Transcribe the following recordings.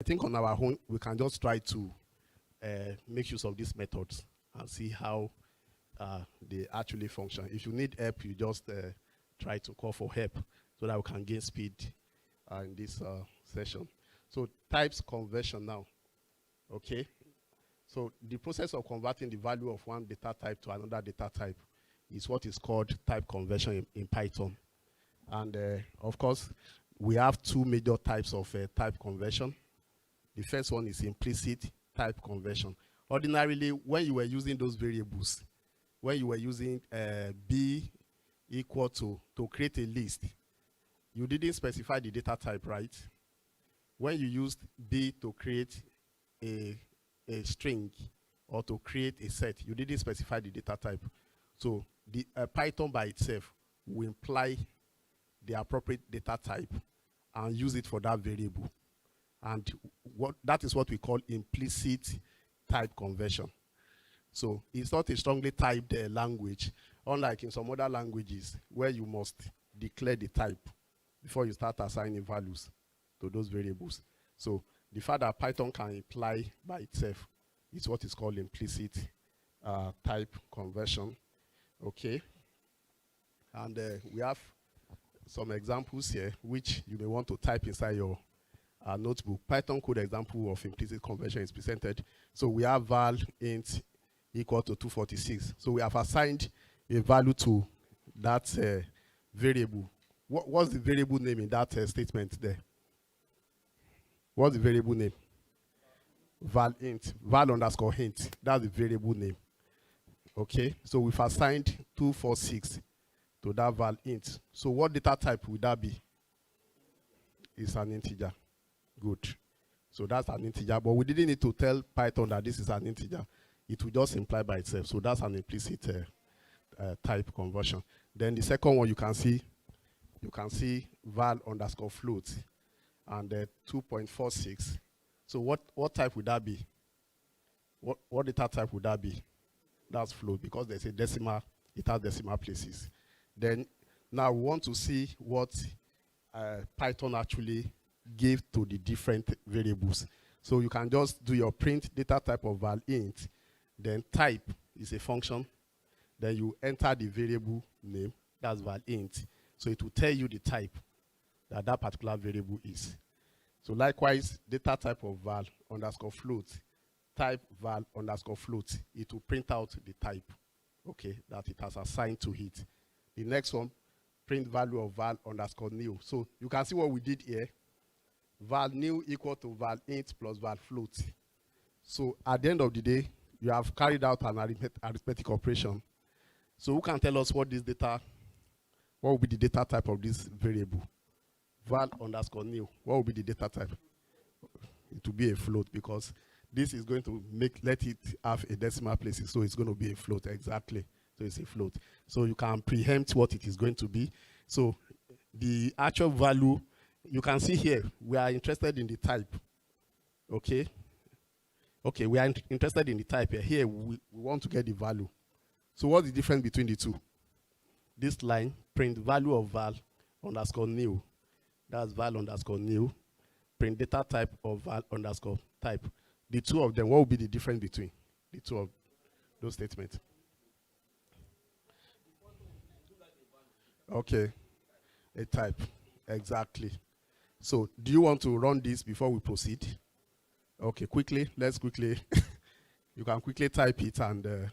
think on our own, we can just try to make use of these methods and see how they actually function. If you need help, you just try to call for help so that we can gain speed in this session. So types conversion now, okay? So the process of converting the value of one data type to another data type is what is called type conversion in Python. And of course, we have two major types of type conversion. The first one is implicit type conversion. Ordinarily, when you were using those variables, when you were using b equal to create a list, you didn't specify the data type, right? When you used b to create a string or to create a set, you didn't specify the data type. So the Python by itself will imply the appropriate data type and use it for that variable. And that is what we call implicit type conversion. So it's not a strongly typed language, unlike in some other languages where you must declare the type before you start assigning values to those variables. So the fact that Python can imply by itself is what is called implicit type conversion. Okay. And we have some examples here which you may want to type inside your notebook. Python code example of implicit conversion is presented. So we have val int equal to 246. So we have assigned a value to that variable. What's the variable name in that statement there? What's the variable name? Val int, val underscore int. That's the variable name. Okay, so we've assigned 246 to that val int. So what data type would that be? It's an integer. Good. So that's an integer, but we didn't need to tell Python that this is an integer. It will just imply by itself. So that's an implicit type conversion. Then the second one you can see val underscore float and 2.46. So what type would that be? What data type would that be? That's float because there's a decimal, it has decimal places. Then now we want to see what Python actually gave to the different variables. So you can just do your print data type of val int, then type is a function, then you enter the variable name, that's val int. So it will tell you the type that particular variable is. So likewise, data type of val underscore float, type val underscore float, it will print out the type, okay, that it has assigned to it. The next one, print value of val underscore new. So you can see what we did here. Val new equal to val int plus val float. So at the end of the day, you have carried out an arithmetic operation. So who can tell us what will be the data type of this variable? Val underscore new. What will be the data type? It will be a float because this is going to let it have a decimal places. So it's going to be a float, exactly. So it's a float. So you can preempt what it is going to be. So the actual value, you can see here, we are interested in the type. Okay? Okay, we are interested in the type here. Here, we want to get the value. So what's the difference between the two? This line, print value of val underscore new. That's val underscore new. Print data type of val underscore type. The two of them, what will be the difference between the two of those statements? Okay, a type, exactly. So do you want to run this before we proceed? Okay, let's quickly, you can quickly type it and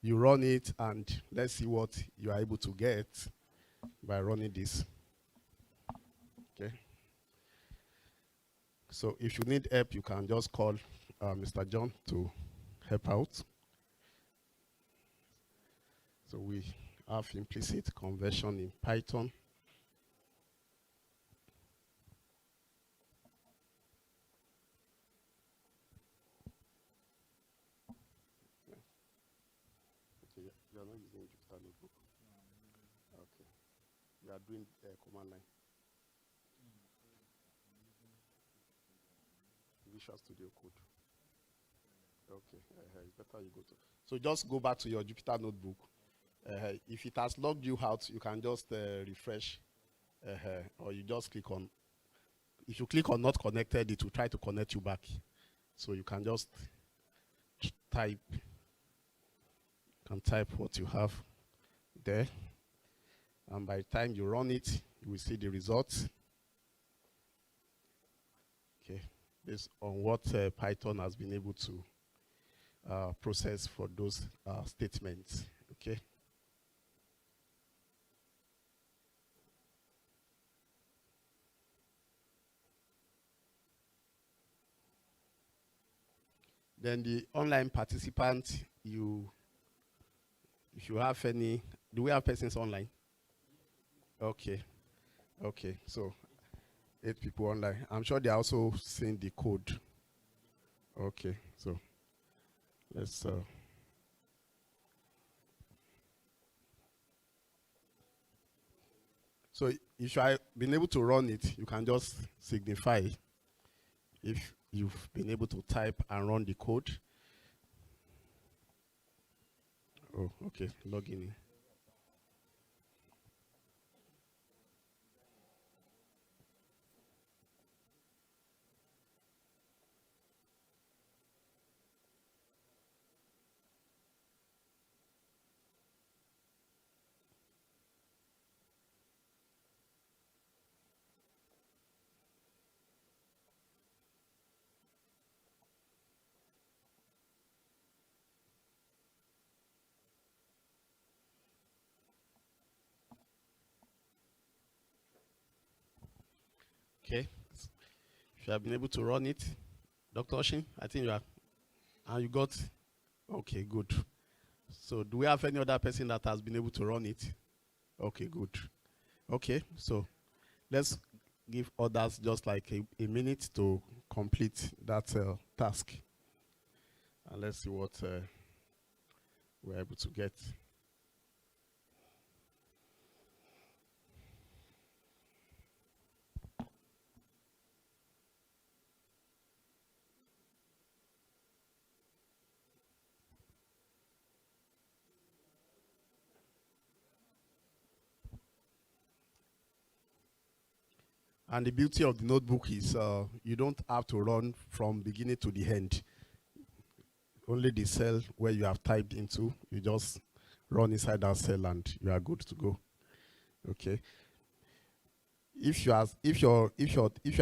you run it and let's see what you are able to get by running this. Okay. So if you need help, you can just call Mr. John to help out. So we have implicit conversion in Python. Okay, you are not using Jupyter Notebook. Okay, we are doing command line. Visual Studio Code. Okay, it's better you go to. So just go back to your Jupyter Notebook. If it has logged you out, you can just refresh, or you just click on. if you click on not connected, it will try to connect you back. So you can just type what you have there, and by the time you run it, you will see the results. Okay, based on what Python has been able to process for those statements. Okay. Then the online participant, if you have any, do we have persons online? Okay, okay, so 8 people online. I'm sure they're also seeing the code. Okay, so let's so if you have been able to run it, you can just signify if you've been able to type and run the code. Oh, okay, log in. Okay, if you have been able to run it, Dr. Oshin, I think you are, and you got, okay, good. So do we have any other person that has been able to run it? Okay, good. Okay, so let's give others just like a minute to complete that task. And let's see what we're able to get. And the beauty of the notebook is you don't have to run from beginning to the end. Only the cell where you have typed into, you just run inside that cell and you are good to go. Okay. If you are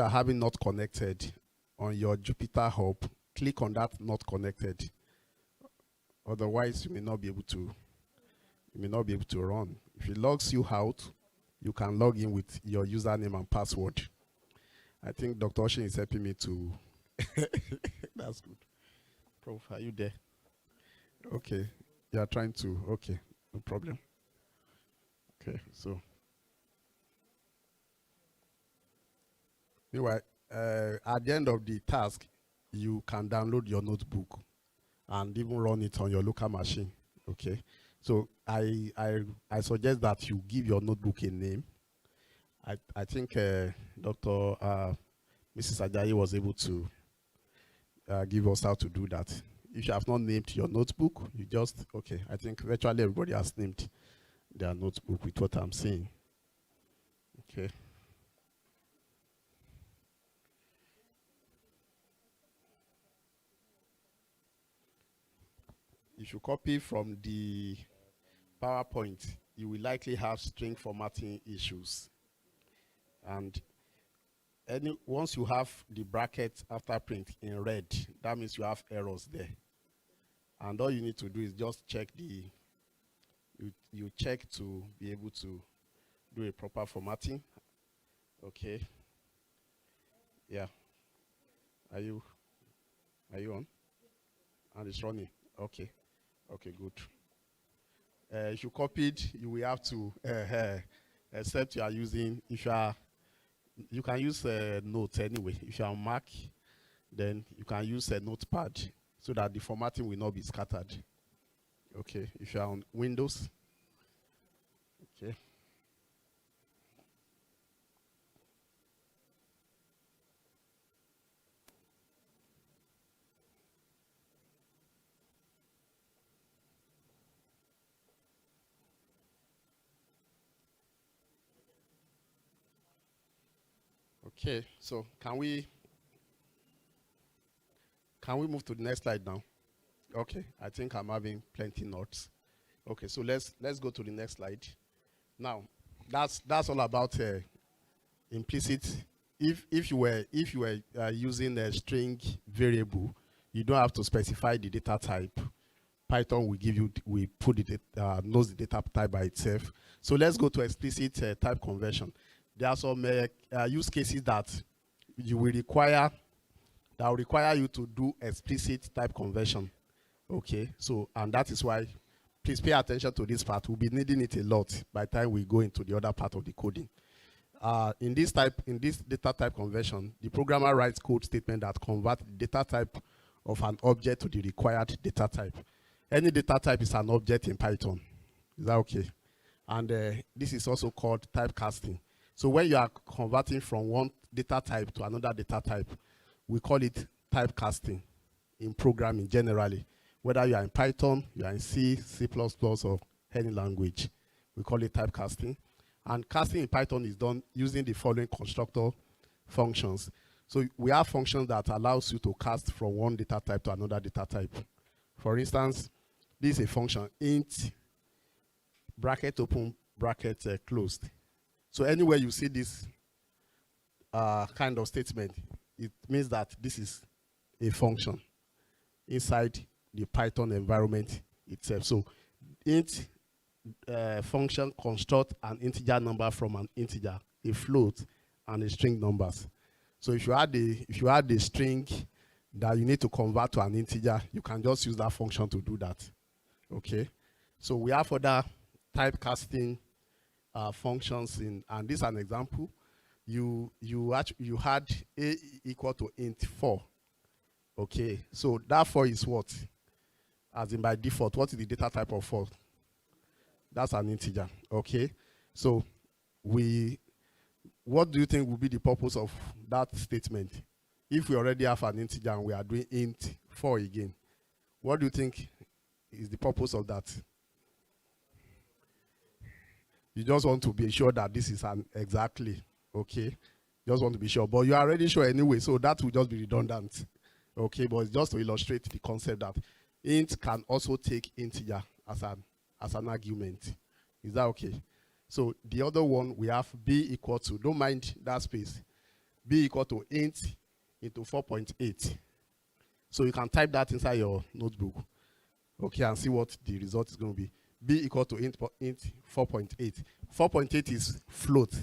having not connected on your Jupyter Hub, click on that not connected. Otherwise, you may not be able to run. If it logs you out, you can log in with your username and password. I think Dr. Oshin is helping me to. That's good. Prof, are you there? Okay. You are trying to. Okay. No problem. Okay. So. Anyway, at the end of the task, you can download your notebook and even run it on your local machine. Okay. So I suggest that you give your notebook a name. I think Dr. Mrs. Ajayi was able to give us how to do that. If you have not named your notebook, you just, okay, I think virtually everybody has named their notebook with what I'm saying. Okay. If you copy from the PowerPoint, you will likely have string formatting issues. And once you have the bracket after print in red, that means you have errors there. And all you need to do is just check you check to be able to do a proper formatting. Okay. Yeah. Are you on? And it's running. Okay. Okay, good. If you copied, you will have to, except you are using, you can use a note anyway. If you are on Mac, then you can use a notepad so that the formatting will not be scattered. Okay, if you are on Windows. Okay. Okay, so can we move to the next slide now? Okay, I think I'm having plenty notes. Okay, so let's go to the next slide. Now, that's all about implicit. If you were using a string variable, you don't have to specify the data type. Python will give you, we put the knows the data type by itself. So let's go to explicit type conversion. There are some use cases that will require you to do explicit type conversion. Okay, so and that is why please pay attention to this part. We'll be needing it a lot by the time we go into the other part of the coding. In this data type conversion, the programmer writes code statement that converts the data type of an object to the required data type. Any data type is an object in Python. Is that okay? And this is also called typecasting. So when you are converting from one data type to another data type, we call it typecasting in programming generally. Whether you are in Python, you are in C, C++, or any language, we call it typecasting. And casting in Python is done using the following constructor functions. So we have functions that allows you to cast from one data type to another data type. For instance, this is a function int bracket open bracket closed. So anywhere you see this kind of statement, it means that this is a function inside the Python environment itself. So int function construct an integer number from an integer, a float, and a string numbers. So if you add the string that you need to convert to an integer, you can just use that function to do that. Okay. So we have other typecasting functions in, and this is an example. You had a equal to int 4. Okay. So that 4 is what? As in by default, what is the data type of 4? That's an integer. Okay. So what do you think will be the purpose of that statement? If we already have an integer and we are doing int 4 again, what do you think is the purpose of that? You just want to be sure that this is an exactly, okay? Just want to be sure, but you are already sure anyway, so that will just be redundant. Okay, but it's just to illustrate the concept that int can also take integer as an argument. Is that okay? So the other one, we have b equal to, don't mind that space, b equal to int into 4.8. So you can type that inside your notebook, okay, and see what the result is going to be. b equal to int 4.8. 4.8 is float.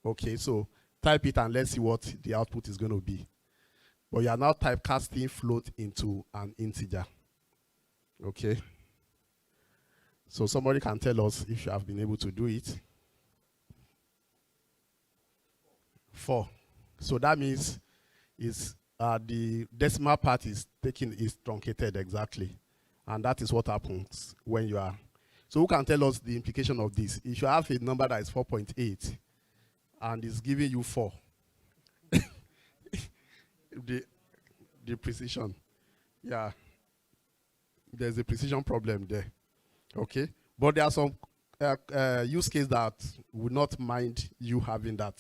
Okay, so type it and let's see what the output is going to be. But you are now typecasting float into an integer. Okay. So somebody can tell us if you have been able to do it. 4. So that means the decimal part is truncated exactly. And that is what happens when you are. So who can tell us the implication of this? If you have a number that is 4.8 and is giving you 4, the precision, yeah, there's a precision problem there. Okay, but there are some use cases that would not mind you having that.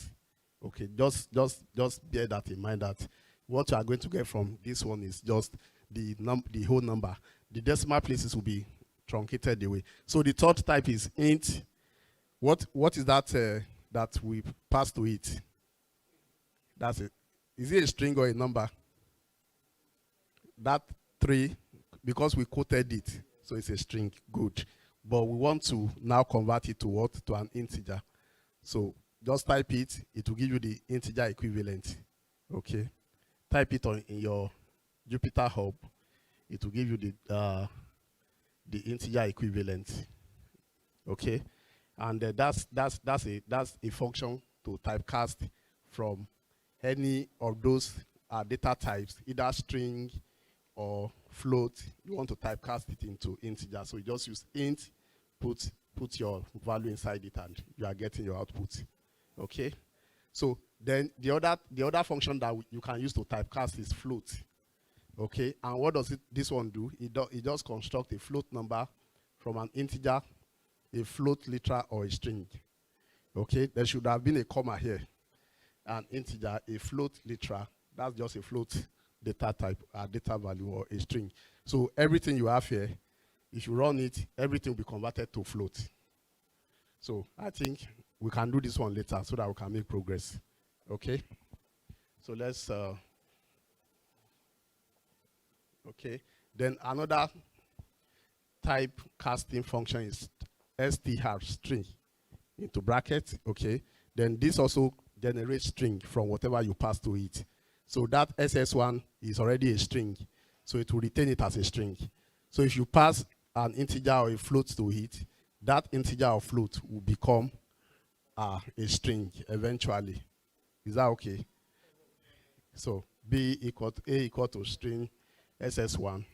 Okay, just bear that in mind, that what you are going to get from this one is just the whole number. The decimal places will be truncated away. So the third type is int. What is that that we pass to it? That's it. Is it a string or a number? That 3, because we quoted it, so it's a string. Good. But we want to now convert it to what? To an integer. So just type it. It will give you the integer equivalent. Okay. Type it in your Jupyter Hub. It will give you the integer equivalent. Okay. And that's a function to typecast from any of those data types, either string or float. You want to typecast it into integer, so you just use int, put your value inside it, and you are getting your output. Okay. So then the other function that you can use to typecast is float. Okay. And what does this one do? It does construct a float number from an integer, a float literal, or a string. Okay. There should have been a comma here. an integer, a float literal. That's just a float data type, a data value, or a string. So everything you have here, if you run it, everything will be converted to float. So I think we can do this one later so that we can make progress. Okay? So let's, okay. Then another type casting function is str, string, into brackets, okay? Then this also generates string from whatever you pass to it. So that SS1 is already a string, so it will retain it as a string. So if you pass an integer or a float to it, that integer or float will become a string eventually. Is that okay? So A equal to string SS1.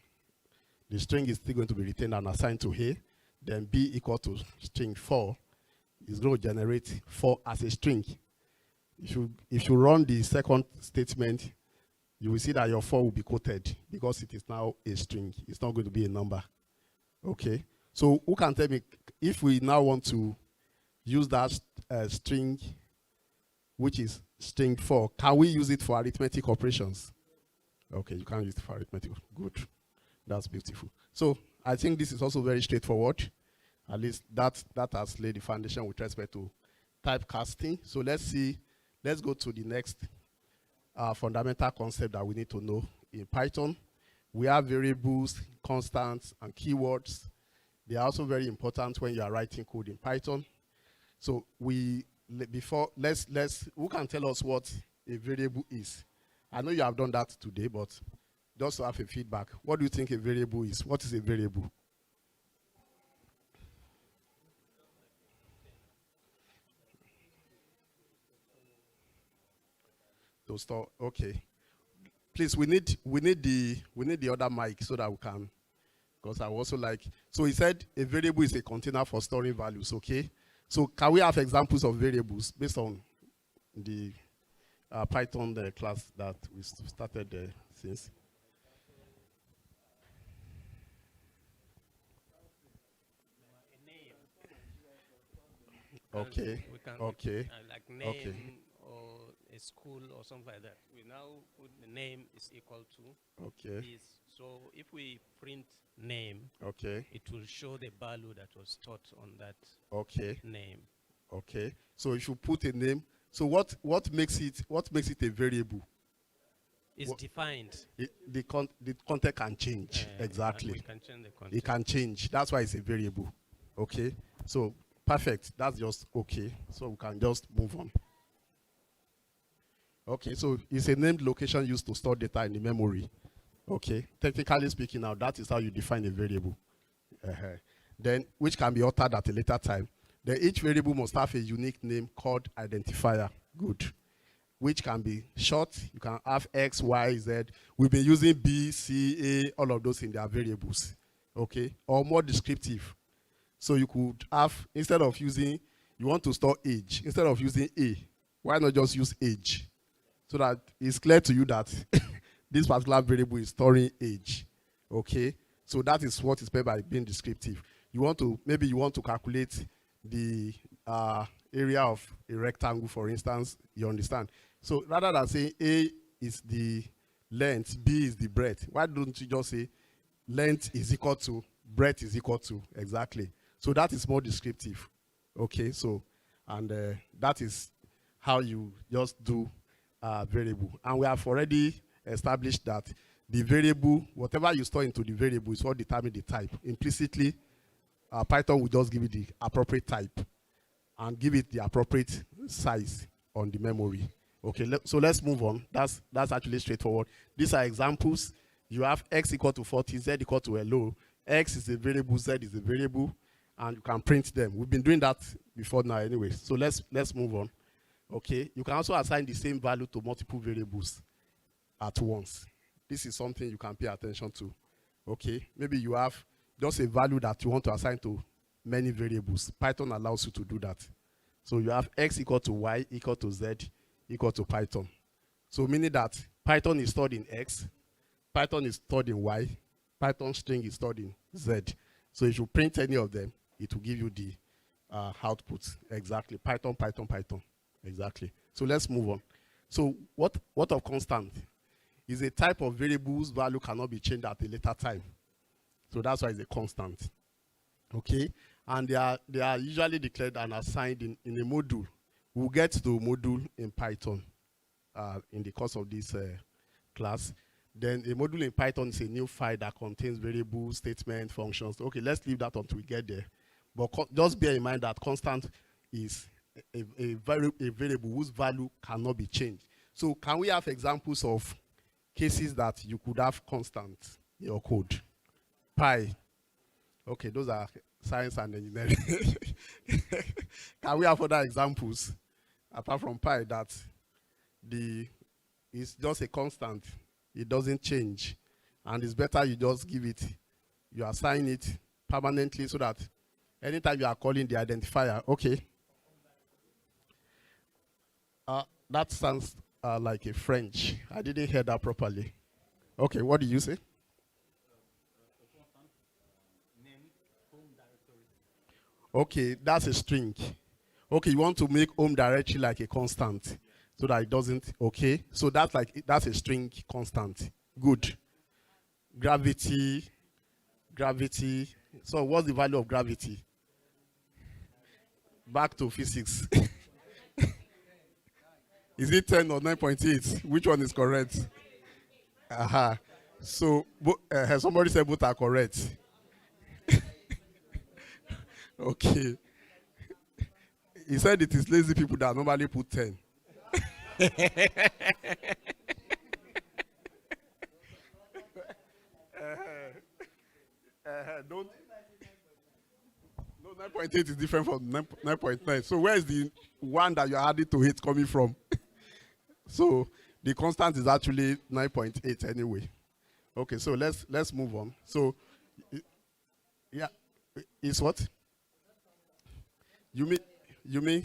The string is still going to be retained and assigned to A. Then B equal to string 4 is going to generate 4 as a string. If you run the second statement, you will see that your 4 will be quoted because it is now a string. It's not going to be a number. Okay. So who can tell me if we now want to use that string, which is string 4, can we use it for arithmetic operations? Okay, you can use it for arithmetic. Good. That's beautiful. So I think this is also very straightforward. At least that has laid the foundation with respect to typecasting. So let's go to the next fundamental concept that we need to know in Python. We have variables, constants, and keywords. They are also very important when you are writing code in Python. So who can tell us what a variable is? I know you have done that today, but just to have a feedback, what do you think a variable is? What is a variable? To store, okay. Please, we need the other mic so that we can, because I also like. So he said a variable is a container for storing values. Okay. So can we have examples of variables based on the Python class that we started since? Okay. Okay. Like name, okay, or a school or something like that. We now put the name is equal to okay. this. So if we print name, okay, it will show the value that was stored on that okay name. Okay. So if you put a name, so what makes it a variable? It's defined. The content can change. Exactly. We can change the content. It can change. That's why it's a variable. Okay. So perfect. That's just okay. So we can just move on. Okay. So it's a named location used to store data in the memory. Okay. Technically speaking, now that is how you define a variable. Then which can be altered at a later time. Then each variable must have a unique name called identifier. Good. Which can be short. You can have X, Y, Z. We've been using B, C, A, all of those in their variables. Okay. Or more descriptive. So you could have, instead of using, you want to store age. Instead of using A, why not just use age? So that it's clear to you that this particular variable is storing age. Okay. So that is what is meant by being descriptive. Maybe you want to calculate the area of a rectangle, for instance, you understand. So rather than saying A is the length, B is the breadth, why don't you just say length is equal to, breadth is equal to, exactly. So that is more descriptive. Okay, so, and that is how you just do variable. And we have already established that the variable, whatever you store into the variable is what determines the type. Implicitly, Python will just give it the appropriate type and give it the appropriate size on the memory. Okay, so let's move on. That's actually straightforward. These are examples. You have X equal to 40, Z equal to hello. X is a variable, Z is a variable, and you can print them. We've been doing that before now anyway. So let's move on. Okay, you can also assign the same value to multiple variables at once. This is something you can pay attention to. Okay, maybe you have just a value that you want to assign to many variables. Python allows you to do that. So you have X equal to Y equal to Z equal to Python. So meaning that Python is stored in X, Python is stored in Y, Python string is stored in Z. So if you print any of them, it will give you the output. Exactly. Python, Python, Python. Exactly. So let's move on. So what of constant? Is a type of variable whose value cannot be changed at a later time. So that's why it's a constant. Okay? And they are usually declared and assigned in a module. We'll get to module in Python in the course of this class. Then a module in Python is a new file that contains variables, statements, functions. Okay, let's leave that until we get there. But just bear in mind that constant is a variable whose value cannot be changed. So can we have examples of cases that you could have constant in your code? Pi. Okay, those are science and engineering. Can we have other examples apart from pi that it's just a constant? It doesn't change. And it's better you just give it, you assign it permanently so that anytime you are calling the identifier, okay. That sounds like a French. I didn't hear that properly. Okay, what did you say? Okay, that's a string. Okay, you want to make home directory like a constant so that it doesn't, okay. So that's a string constant. Good. Gravity. So what's the value of gravity? Back to physics. Is it 10 or 9.8? Which one is correct? Aha. So somebody said both are correct. Okay. He said it is lazy people that normally put 10. No, 9.8 is different from 9.9. So where is the one that you're adding to it coming from? So the constant is actually 9.8 anyway. Okay, so let's move on. So yeah, it's what? You mean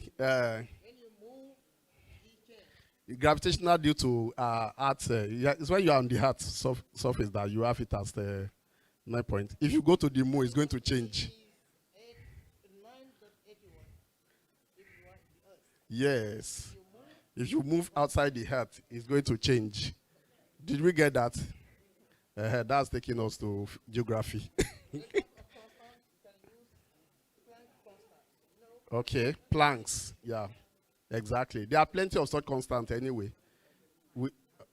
gravitational due to Earth? Yeah, it's when you are on the Earth surface that you have it as the 9 point. If you go to the moon, it's going to change. Yes. If you move outside the Earth, it's going to change. Did we get that? That's taking us to geography. Okay, Planck's, yeah, exactly. There are plenty of such constants anyway.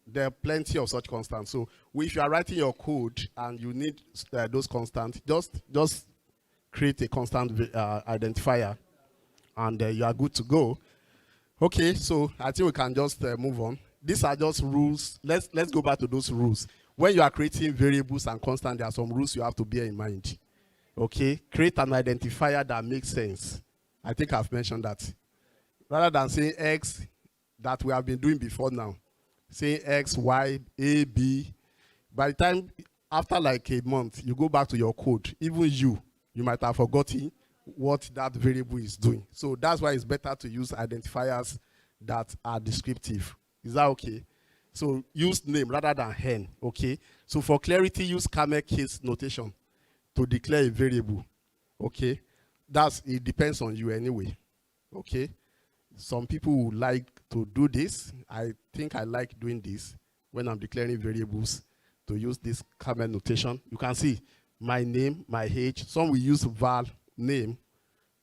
There are plenty of such constants. So if you are writing your code and you need those constants, just create a constant identifier, and you are good to go. Okay, so I think we can just move on. These are just rules. Let's go back to those rules. When you are creating variables and constants, there are some rules you have to bear in mind. Okay, create an identifier that makes sense. I think I've mentioned that. Rather than saying X that we have been doing before now, saying X, Y, A, B. By the time, after like a month, you go back to your code, even you might have forgotten what that variable is doing. So that's why it's better to use identifiers that are descriptive. Is that okay? So use name rather than hen, okay? So for clarity, use CApIC-ACE notation to declare a variable, okay? It depends on you anyway, okay? Some people would like to do this. I think I like doing this when I'm declaring variables, to use this CApIC notation. You can see my name, my age. Some will use val, name,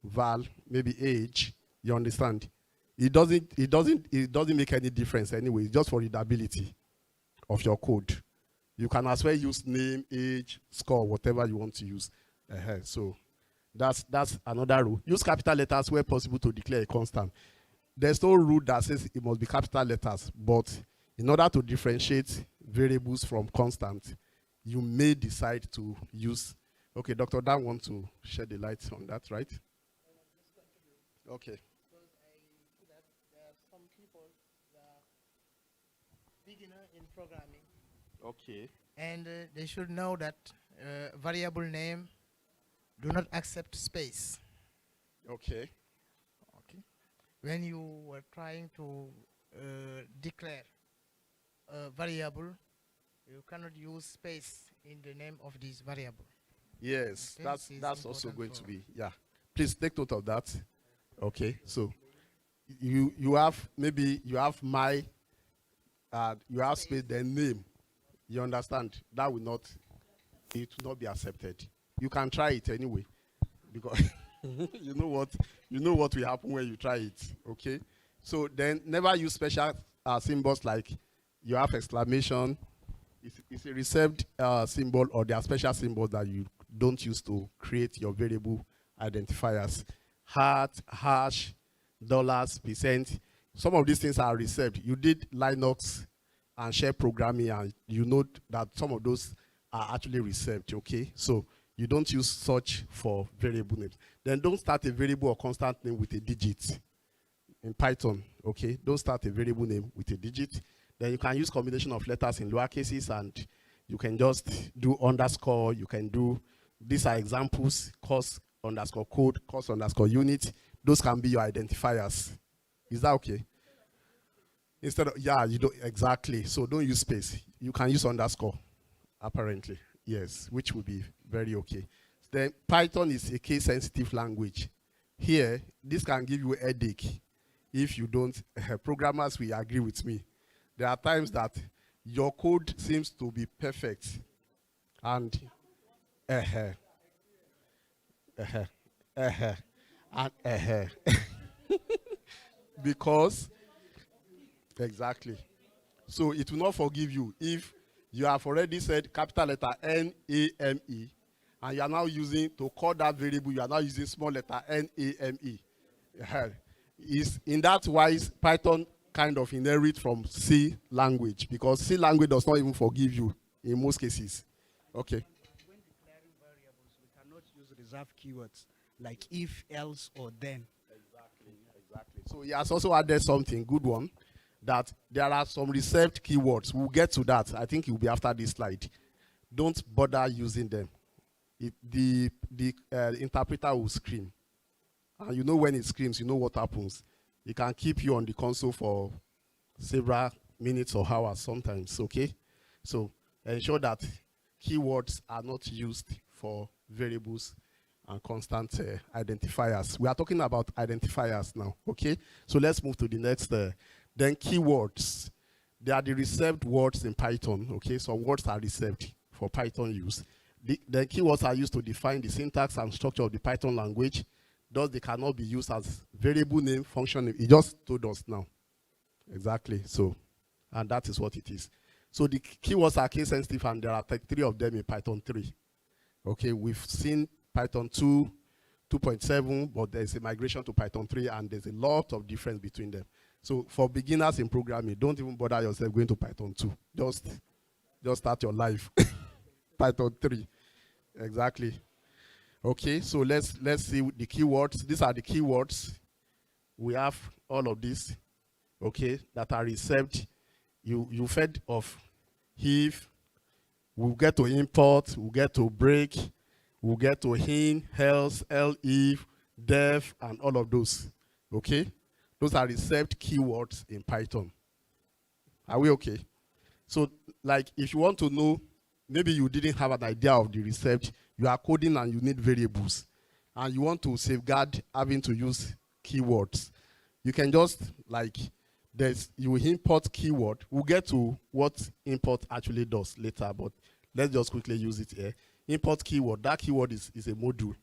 val, maybe age. You understand? It doesn't make any difference anyway. It's just for readability of your code. You can as well use name, age, score, whatever you want to use. So that's another rule. Use capital letters where possible to declare a constant. There's no rule that says it must be capital letters, but in order to differentiate variables from constant, you may decide to use. Okay, Dr. Dan wants to shed the light on that, right? Okay. Because I see that there are some people that are beginner in programming. Okay. And they should know that variable name do not accept space. Okay. Okay. When you were trying to declare a variable, you cannot use space in the name of this variable. Yes, Okay, that's also going to be, yeah. Please take note of that. Okay, so you have my you have space, then name. You understand? That will not, it will not be accepted. You can try it anyway, because you know what will happen when you try it. Okay. So then never use special symbols like you have exclamation. It's a reserved symbol, or there are special symbols that you don't use to create your variable identifiers. Heart, hash, dollars, percent. Some of these things are reserved. You did Linux and share programming, and you know that some of those are actually reserved, okay? So you don't use such for variable names. Then don't start a variable or constant name with a digit in Python, okay? Don't start a variable name with a digit. Then you can use combination of letters in lower cases, and you can just do underscore. You can do, these are examples, cost underscore code, cost underscore unit. Those can be your identifiers. Is that okay? Instead of, yeah, you don't, exactly. So don't use space. You can use underscore, apparently. Yes, which will be very okay. Then Python is a case-sensitive language. Here, this can give you a headache if you don't. Programmers will agree with me. There are times that your code seems to be perfect, and and because exactly. So it will not forgive you if you have already said capital letter N-A-M-E, and you are now using, to call that variable, you are now using small letter N-A-M-E. Is in that wise, Python kind of inherit from C language, because C language does not even forgive you in most cases. Okay. When declaring variables, we cannot use reserved keywords like if, else, or then. Exactly. So he has also added something, good one, that there are some reserved keywords. We'll get to that. I think it will be after this slide. Don't bother using them. The interpreter will scream. And you know when it screams, you know what happens. It can keep you on the console for several minutes or hours sometimes, okay? So ensure that keywords are not used for variables and constant identifiers. We are talking about identifiers now, okay? So let's move to the next. Then keywords. They are the reserved words in Python, okay? Some words are reserved for Python use. The keywords are used to define the syntax and structure of the Python language. Thus, they cannot be used as variable name, function name. It just told us now. Exactly. So, and that is what it is. So the keywords are case sensitive, and there are 3 of them in Python 3. Okay, we've seen Python 2, 2.7, but there's a migration to Python 3, and there's a lot of difference between them. So for beginners in programming, don't even bother yourself going to Python 2. Just start your life. Python 3. Exactly. Okay, so let's see the keywords. These are the keywords. We have all of these, okay, that are reserved. You fed of if, we'll get to import, we'll get to break, we'll get to in, else, if, def, and all of those, okay? Those are reserved keywords in Python. Are we okay? So, like, if you want to know, maybe you didn't have an idea of the reserved, you are coding and you need variables, and you want to safeguard having to use keywords, you can just, like, you import keyword. We'll get to what import actually does later, but let's just quickly use it here. Import keyword. That keyword is a module,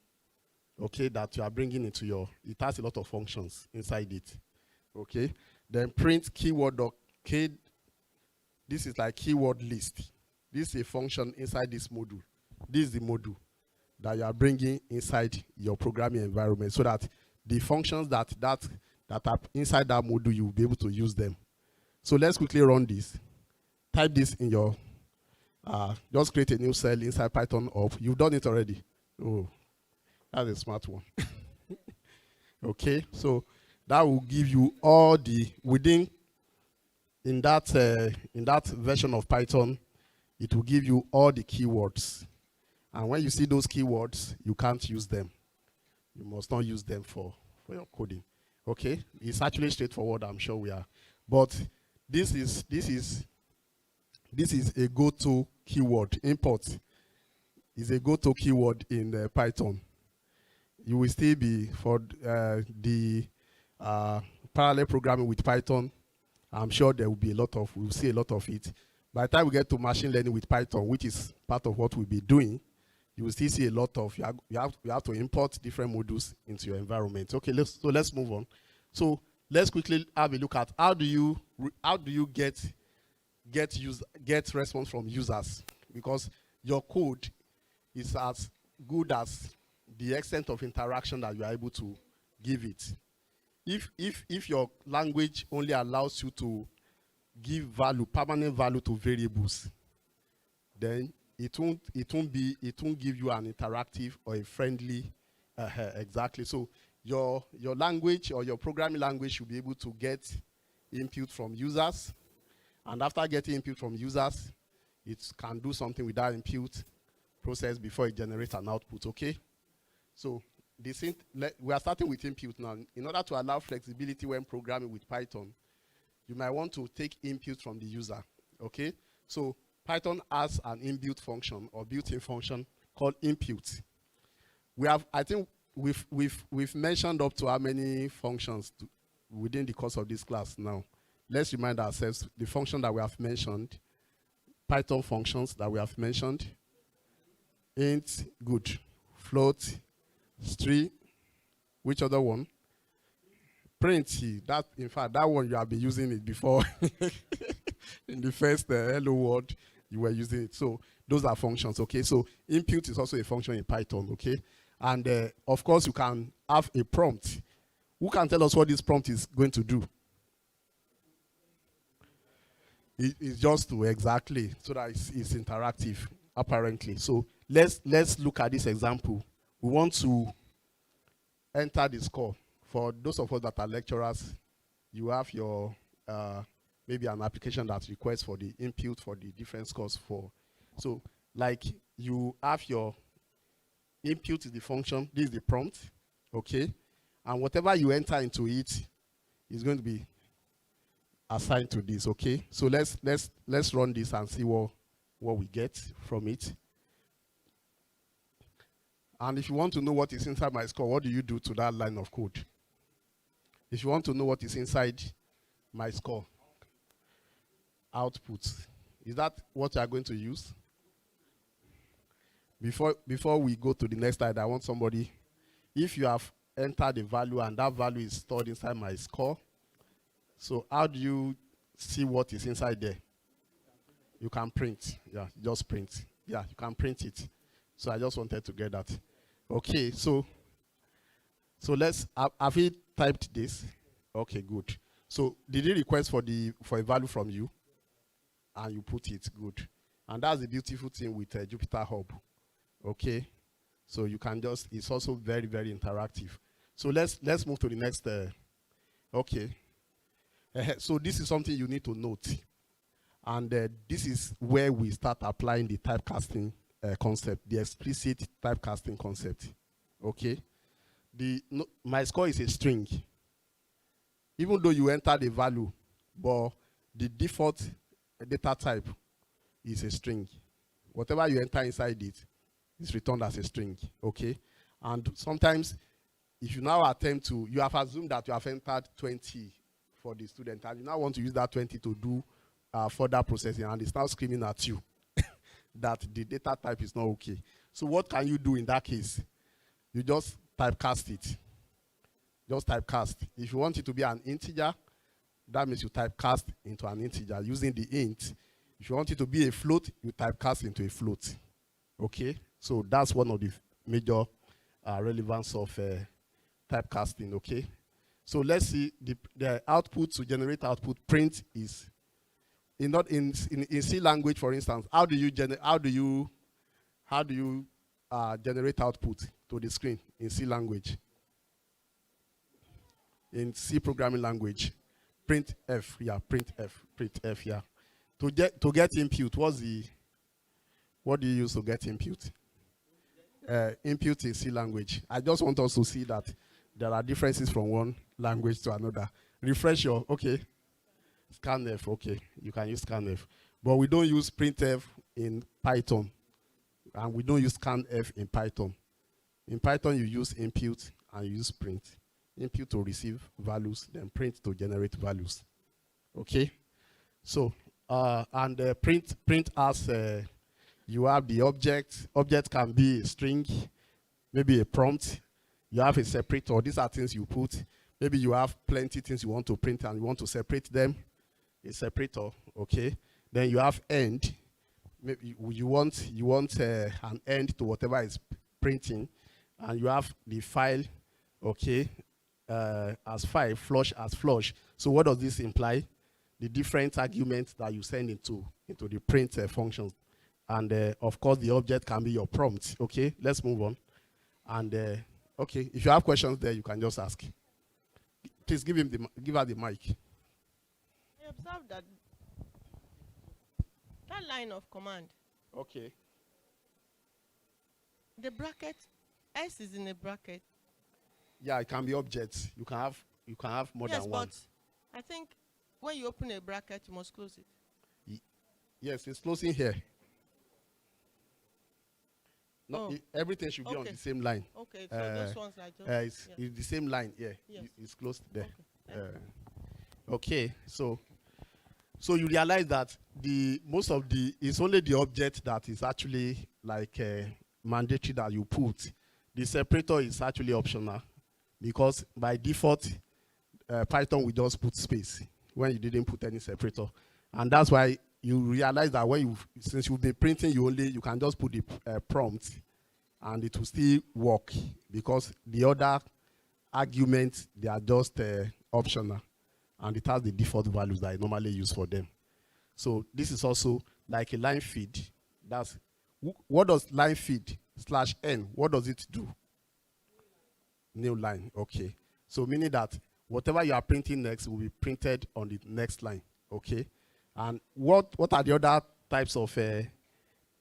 okay, that you are bringing into your, it has a lot of functions inside it, okay. Then print keyword. Okay, this is like keyword list. This is a function inside this module. This is the module that you are bringing inside your programming environment, so that the functions that are inside that module, you will be able to use them. So let's quickly run this. Type this in your, just create a new cell inside Python up. You've done it already. Oh, that's a smart one. Okay, so that will give you all the, in that version of Python, it will give you all the keywords. And when you see those keywords, you can't use them. You must not use them for your coding. Okay, it's actually straightforward, I'm sure we are. But this is a go-to keyword. Import is a go-to keyword in Python. You will still be, for the parallel programming with Python, I'm sure there will be we'll see a lot of it. By the time we get to machine learning with Python, which is part of what we'll be doing, you will still see a lot of, you have to import different modules into your environment. Okay, let's move on. So let's quickly have a look at how do you get response from users, because your code is as good as the extent of interaction that you are able to give it. If your language only allows you to give permanent value to variables, then it won't give you an interactive or a friendly exactly. So your language or your programming language should be able to get input from users, and after getting input from users, it can do something with that input process before it generates an output. Okay, so we are starting with input now. In order to allow flexibility when programming with Python, you might want to take input from the user. Okay, so Python has an inbuilt function or built-in function called input. I think we've mentioned up to how many functions within the course of this class now. Let's remind ourselves the function that we have mentioned, Python functions that we have mentioned: int, good, float, string, which other one? Print. That, in fact, that one you have been using it before. In the first hello world, you were using it. So those are functions. Okay, so input is also a function in Python. Okay, and of course you can have a prompt. Who can tell us what this prompt is going to do? It's just to exactly so that it's interactive, apparently. So let's look at this example. We want to enter the score. For those of us that are lecturers, you have your maybe an application that requests for the input for the different scores for. So like you have your input is the function, this is the prompt, okay? And whatever you enter into it is going to be assigned to this, okay? So let's run this and see what we get from it. And if you want to know what is inside my score, what do you do to that line of code? If you want to know what is inside my score, output, is that what you are going to use? Before we go to the next slide, I want somebody, if you have entered the value and that value is stored inside my score, so how do you see what is inside there? You can print. Yeah, just print. Yeah, you can print it. So I just wanted to get that. Okay, so let's, have we typed this? Okay, good. So did he request for a value from you? And you put it, good. And that's the beautiful thing with Jupyter Hub. Okay, so you can just, it's also very, very interactive. So let's move to the next, okay. So this is something you need to note. And this is where we start applying the typecasting concept, the explicit typecasting concept. Okay, my score is a string. Even though you enter the value, but the default data type is a string. Whatever you enter inside it is returned as a string. Okay, and sometimes if you now attempt to, you have assumed that you have entered 20 for the student, and you now want to use that 20 to do further processing, and it's now screaming at you that the data type is not okay. So what can you do in that case? You just typecast it. Just typecast. If you want it to be an integer, that means you typecast into an integer using the int. If you want it to be a float, you typecast into a float. Okay? So that's one of the major relevance of typecasting. Okay? So let's see the output to generate output. Print is in C language, for instance. How do you generate output to the screen in C language? In C programming language, printf, yeah, printf, yeah. To get input, what do you use to get input? Input in C language. I just want us to see that there are differences from one language to another. Refresh your, okay. Scanf, okay. You can use scanf. But we don't use printf in Python. And we don't use scanf in Python. In Python, you use input and you use print. Input to receive values, then print to generate values. Okay. So, and print as you have the object. Object can be a string, maybe a prompt. You have a separator. These are things you put. Maybe you have plenty things you want to print and you want to separate them. A separator, okay. Then you have end. Maybe you want an end to whatever is printing, and you have the file, okay, as file, flush as flush. So what does this imply? The different arguments that you send into the print functions, and of course the object can be your prompt. Okay, let's move on. And okay, if you have questions there, you can just ask. Please give her the mic. I observed that line of command, Okay. the bracket, S is in a bracket. Yeah, it can be objects. You can have more Yes, than one. but I think when you open a bracket, you must close it. Yes, it's closing here. No, Oh. Everything should be on Okay. the same line. Okay, so those ones are just. It's the same line. Yeah, Yes. it's closed there. Okay. Okay, so you realize that it's only the object that is actually like mandatory that you put. The separator is actually optional because by default, Python will just put space when you didn't put any separator, and that's why you realize that since you've been printing, you can just put the prompt, and it will still work because the other arguments, they are just optional, and it has the default values that I normally use for them. So this is also like a line feed. What does line feed /n, what does it do? New line, okay. So meaning that whatever you are printing next will be printed on the next line, okay? And what are the other types of end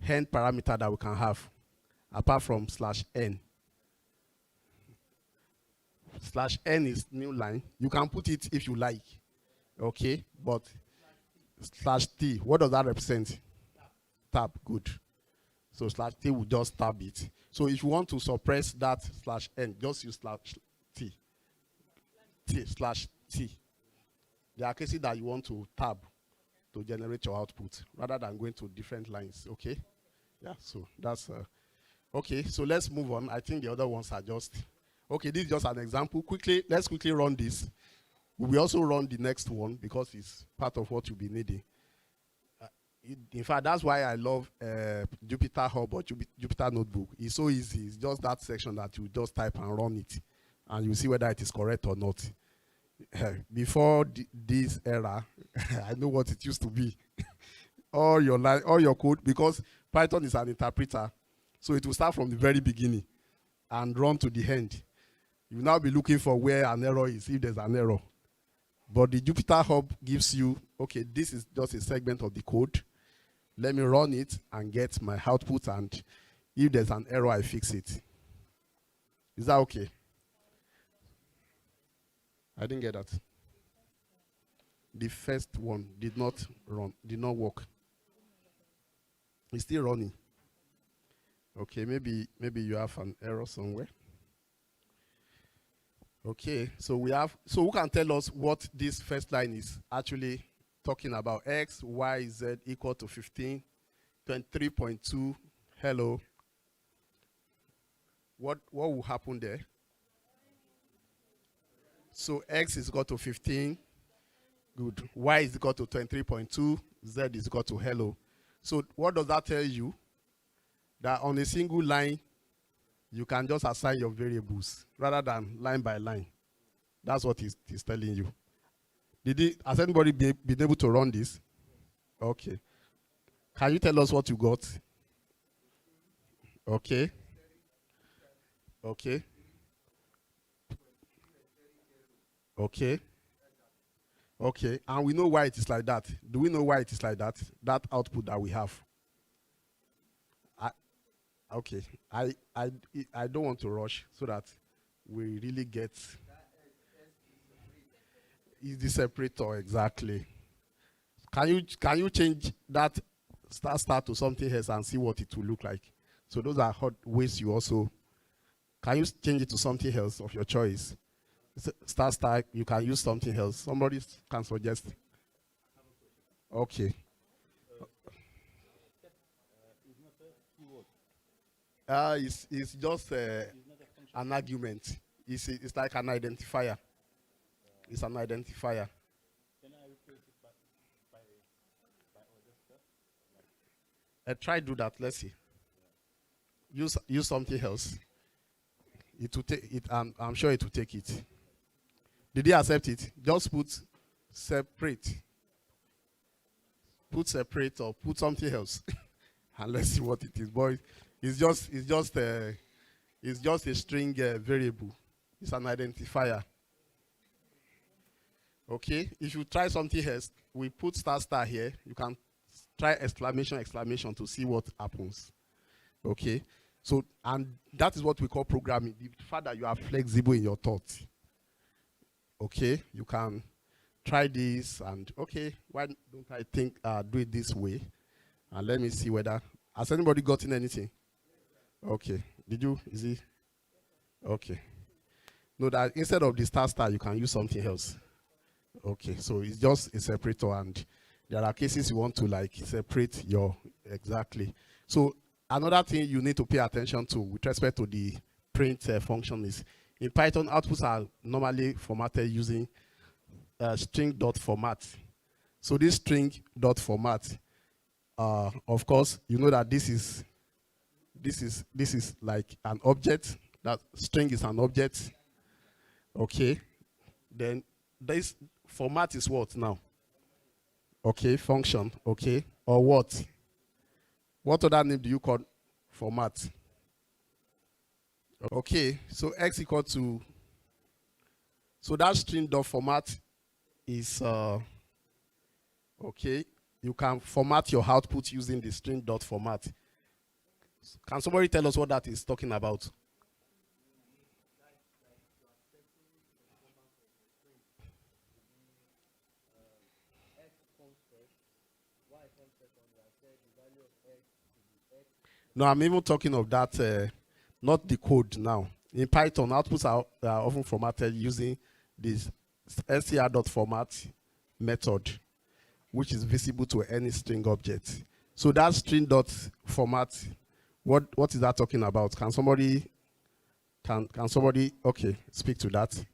parameter that we can have apart from /n? /n is new line. You can put it if you like, okay? But /t, what does that represent? Tab, good. So /t will just tab it. So if you want to suppress that /n, just use /t. /t. There are cases that you want to tab to generate your output rather than going to different lines, okay? Yeah, so that's okay. So let's move on. I think the other ones are just okay. This is just an example. Let's quickly run this. We will also run the next one because it's part of what you'll be needing. In fact, that's why I love Jupyter Hub or Jupyter Notebook. It's so easy. It's just that section that you just type and run it, and you see whether it is correct or not. Before this era, I know what it used to be. all your code, because Python is an interpreter, so it will start from the very beginning and run to the end. You will now be looking for where an error is, if there's an error. But the Jupyter Hub gives you, okay, this is just a segment of the code. Let me run it and get my output, and if there's an error, I fix it. Is that okay? I didn't get that. The first one did not work. It's still running. Okay, maybe you have an error somewhere. Okay, so who can tell us what this first line is actually talking about? X, Y, Z equal to 15, 23.2, hello. What will happen there? So X is equal to 15, good. Y is equal to 23.2, Z is equal to hello. So what does that tell you? That on a single line, you can just assign your variables rather than line by line. That's what he's telling you. Has anybody been able to run this? Okay. Can you tell us what you got? Okay. Okay. Okay. Okay. And we know why it is like that. Do we know why it is like that? That output that we have. Okay. I don't want to rush so that we really get. Is the separator exactly? Can you change that star to something else and see what it will look like? So those are hot ways you also. Can you change it to something else of your choice? Star, you can use something else. Somebody can suggest. Okay. It's just an argument. It's like an identifier. It's an identifier. Try do that. Let's see. Use something else. It will take it. I'm sure it will take it. Did he accept it? Just put separate. Put separate or put something else, and let's see what it is. Boy, it's just a string variable. It's an identifier. Okay. If you try something else, we put star star here. You can try exclamation exclamation to see what happens. Okay. So, and that is what we call programming. The fact that you are flexible in your thoughts. Okay, you can try this and okay, why don't I do it this way? And let me see whether, has anybody gotten anything? Okay, did you, is it? Okay. No, that instead of the star star, you can use something else. Okay, so it's just a separator, and there are cases you want to like separate your, exactly. So another thing you need to pay attention to with respect to the print function is, in Python, outputs are normally formatted using string.format. So this string.format, of course, you know that this is like an object. That string is an object. Okay. Then this format is what now? Okay, function. Okay, or what? What other name do you call format? Okay, so x equal to, so that string.format is, okay, you can format your output using the string.format. Can somebody tell us what that is talking about? No, I'm even talking of that, not the code now. In Python, outputs are often formatted using this str.format method, which is visible to any string object. So that string.format, what is that talking about? Can somebody, okay, speak to that?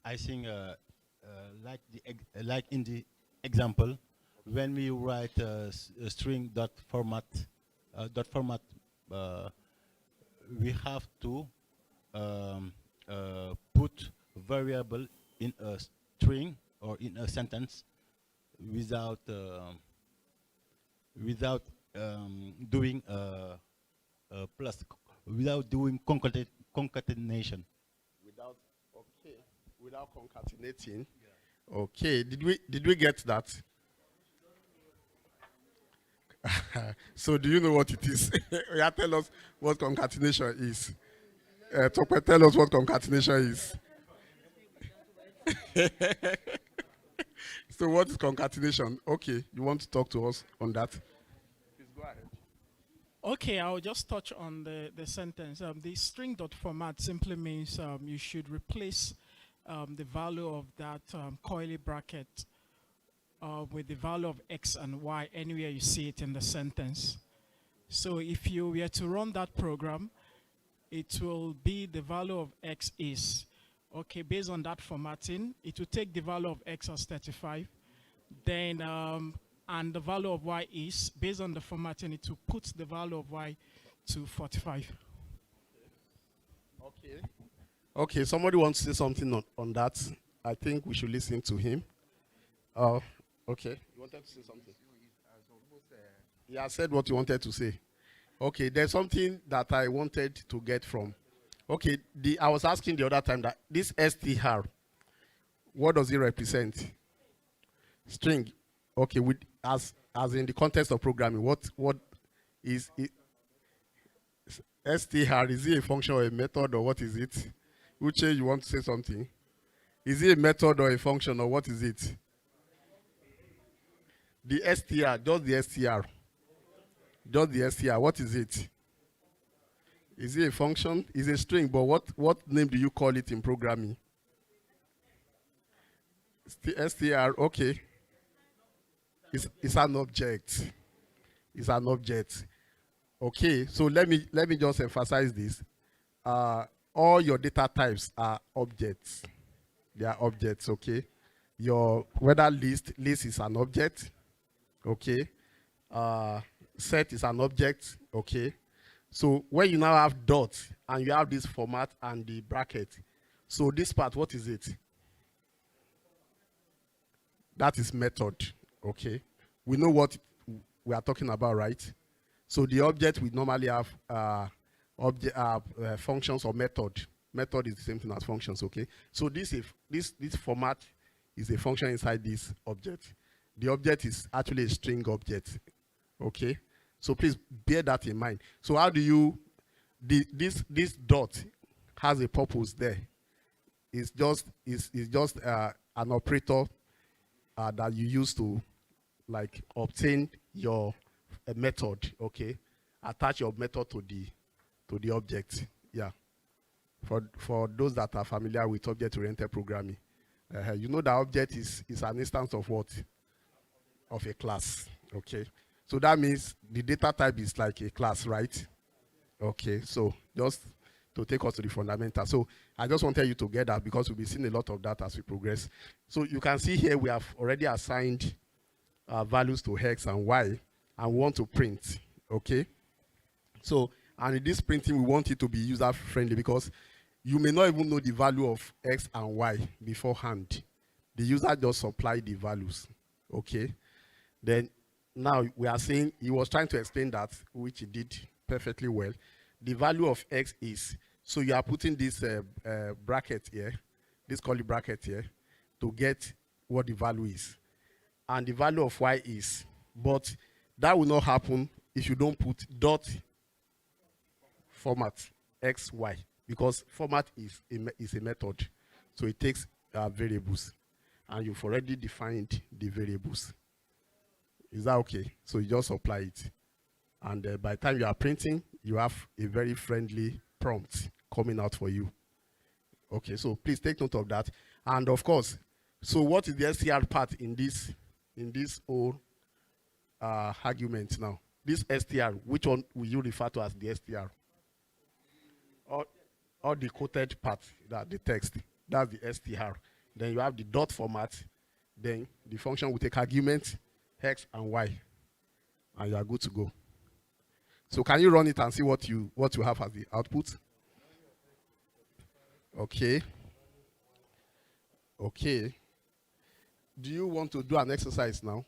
I think like in the example, when we write a string format, we have to put variable in a string or in a sentence without doing plus, without doing concatenation. Without concatenating. Yeah. Okay, did we get that? So do you know what it is? Yeah, tell us what concatenation is. Tope, tell us what concatenation is. So what is concatenation? Okay, you want to talk to us on that? Please go ahead. Okay, I'll just touch on the sentence. The string.format simply means you should replace the value of that curly bracket with the value of x and y anywhere you see it in the sentence. So if you were to run that program, it will be the value of x is. Okay, based on that formatting, it will take the value of x as 35. Then, and the value of y is, based on the formatting, it will put the value of y to 45. Okay. Okay, somebody wants to say something on that. I think we should listen to him. Okay. You wanted to say something? Yeah, said what you wanted to say. Okay, there's something that I wanted to get from. Okay, I was asking the other time that this str, what does it represent? String. Okay, with as in the context of programming, what is it? Str, is it a function or a method, or what is it? Uche, you want to say something? Is it a method or a function, or what is it? The str, just the str. Just the str, what is it? Is it a function? It's a string, but what name do you call it in programming? STR, okay. It's an object. It's an object. Okay, so let me just emphasize this. All your data types are objects. They are objects, okay? Your whether list is an object, okay? Set is an object, okay? So when you now have dots and you have this format and the bracket, so this part, what is it? That is method, okay? We know what we are talking about, right? So the object we normally have functions or method. Method is the same thing as functions, okay? So this format is a function inside this object. The object is actually a string object, okay? So please bear that in mind. So how do you, this dot has a purpose there. It's just an operator that you use to like obtain your method, okay? Attach your method to the object, yeah. For those that are familiar with object-oriented programming, you know that object is an instance of what? Of a class, okay? So that means the data type is like a class, right? Okay, so just to take us to the fundamental. So I just wanted you to get that because we'll be seeing a lot of that as we progress. So you can see here we have already assigned values to X and Y and we want to print, okay? So, and in this printing, we want it to be user-friendly because you may not even know the value of X and Y beforehand. The user just supply the values, okay? Then now we are saying, he was trying to explain that, which he did perfectly well. The value of X is, so you are putting this bracket here, this curly bracket here, to get what the value is. And the value of Y is, but that will not happen if you don't put dot format XY, because format is a method. So it takes variables, and you've already defined the variables. Is that okay? So you just apply it. And by the time you are printing, you have a very friendly prompt coming out for you. Okay, so please take note of that. And of course, so what is the STR part in this whole argument now? This STR, which one will you refer to as the STR? Or the quoted part, that the text, that's the STR. Then you have the dot format. Then the function will take arguments, X and Y, and you are good to go. So can you run it and see what you have as the output? Okay. Okay. Do you want to do an exercise now?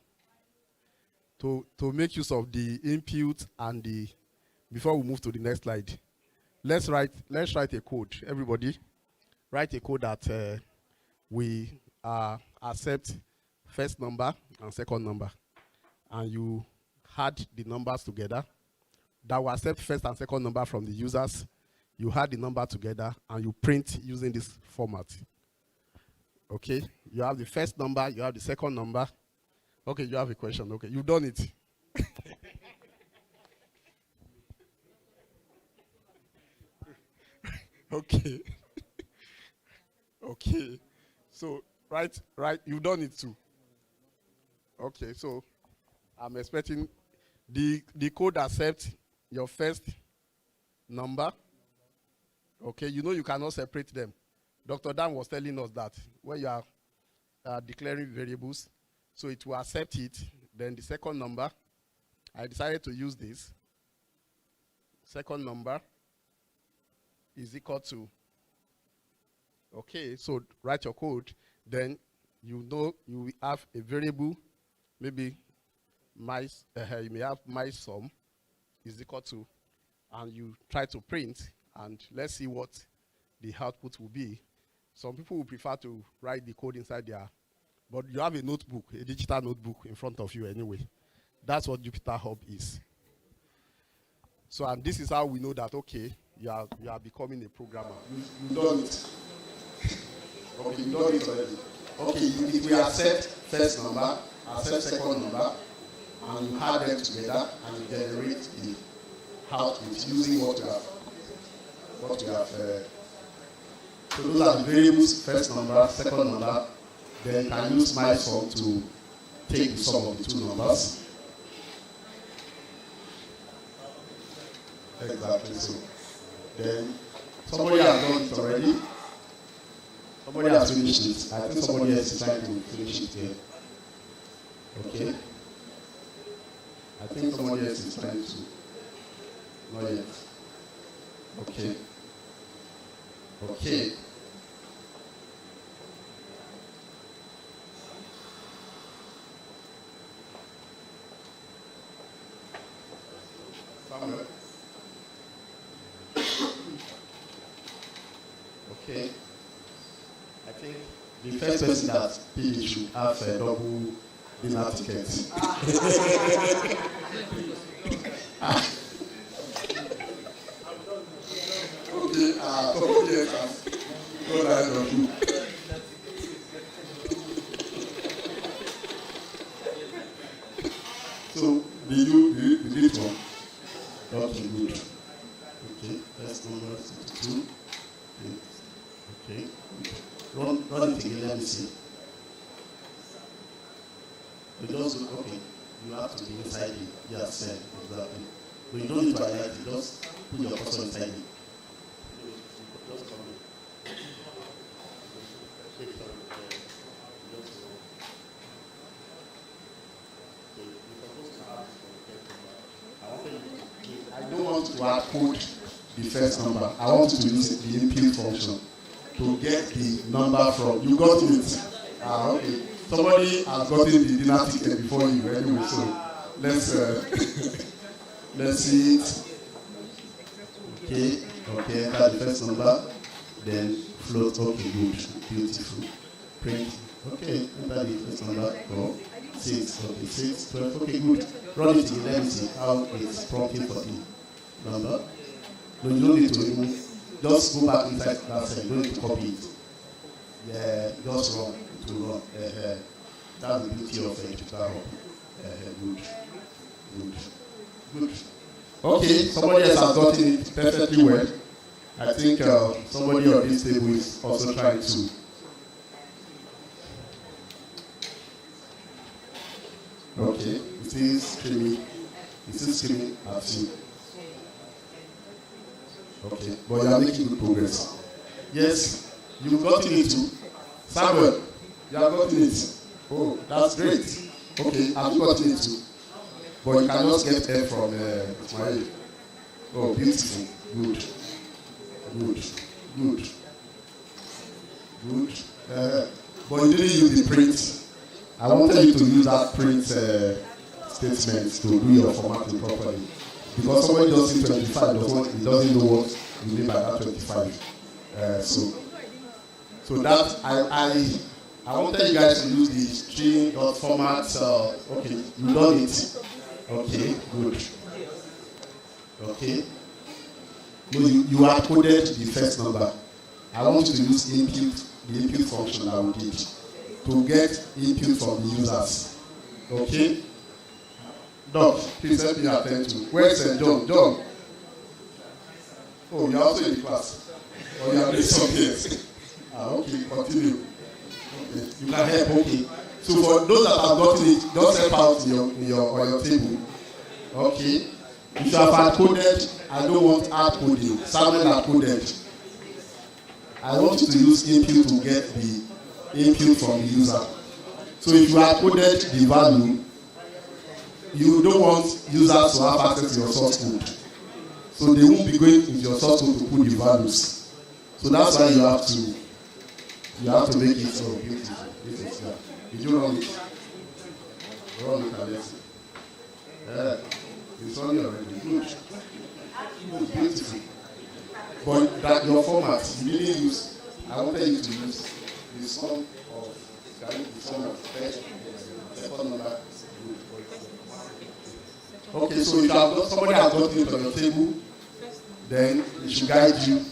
To make use of the input and the, before we move to the next slide. Let's write a code. Everybody, write a code that we accept first number and second number. And you add the numbers together. That will accept first and second number from the users. You add the number together and you print using this format. Okay, you have the first number, you have the second number. Okay, you have a question. Okay, you've done it. Okay. Okay. So, right, you've done it too. Okay, so I'm expecting the code accepts your first number. Okay, you know you cannot separate them. Dr. Dan was telling us that when you are declaring variables, so it will accept it. Then the second number, I decided to use this. Second number is equal to, okay, so write your code. Then you know you will have a variable, maybe you may have my sum is equal to, and you try to print, and let's see what the output will be. Some people will prefer to write the code inside there, but you have a notebook, a digital notebook in front of you anyway. That's what Jupyter Hub is. So, and this is how we know that, okay, you are becoming a programmer. You've done it. Okay, you've done it already. Okay, if we accept first number, accept second number, and you add them together and you generate the output using what you have. So those are the variables, first number, second number, Then you can use my sum to take the sum of the two numbers. Exactly so. Then somebody has done it already. Somebody has finished it. I think somebody else is trying to finish it here. Okay. I think somebody else is trying to. Not yet. Okay. Okay. Samuel. Okay. I think the first person that PD should have a double dinner ticket. Okay, somebody else has gone ahead of you. So, did it one? Okay, good. Okay, that's number 62. Okay. Run it again, let me see. You just go, okay. You have to be inside it. Yes, exactly. But you don't need to highlight it, just put your cursor inside it. Just come in. I don't want to add code the first number. I want you to use the input function to get the number from. You got it. Okay. Somebody has gotten the dinner ticket before you anyway, so let's let's see it. Okay, enter the first number, then float. Okay, good, beautiful. Print. Okay, enter the first number. Oh, 6. Okay, 6, 12. Okay, good. Run it again. Let me see how it's prompting for the number. No, you don't need to remove. Just go back inside that cell. You don't need to copy it. Yeah, just run. To run. That's the beauty of Jupyter Hub. Good. Okay, somebody else has gotten it perfectly well. I think somebody on this table is also trying to. Okay, it is screaming at you. Okay, but you are making good progress. Yes, you've gotten it too. Samuel, you have gotten it. Oh, that's great. Okay, I've gotten it too. But you can just get help from Ismail. Oh, beautiful. Good. But you didn't use the print. I wanted you to use that print statement to do your formatting properly. Because somebody does see 25, he doesn't know what you mean by that 25. So that I wanted you guys to use the string.format. Okay, you done it. Okay, good. Okay. No, you have coded the first number. I want you to use the input function that we did to get input from the users. Okay? Doc, please help me attend to. Where's John? John? Oh, you're also in the class. Or you are doing something else. Okay, continue. Okay. You can help, okay. So for those that have gotten it, just help out on your table. Okay? If you have hard coded, I don't want hard coding. Samuel hard coded. I want you to use input to get the input from the user. So if you have coded the value, you don't want users to have access to your source code. So they won't be going into your source code to put the values. So that's why you have to make it so beautiful. Did you run it? Run it, Alex. It's running already. Good. Beautiful. But that your format, you didn't use. I wanted you to use the sum of FEDGEN, second number. Okay, so if you have somebody has gotten it on your table, then it should guide you.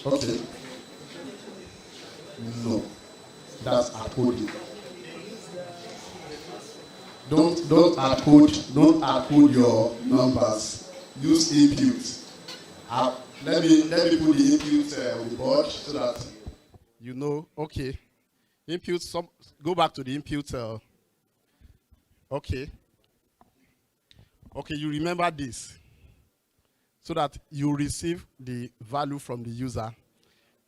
Okay. No, that's hard coding. Don't hard code your numbers. Use input. Let me put the input on the board so that you know. Okay, Input, go back to the input. Okay. Okay, you remember this. So that you receive the value from the user.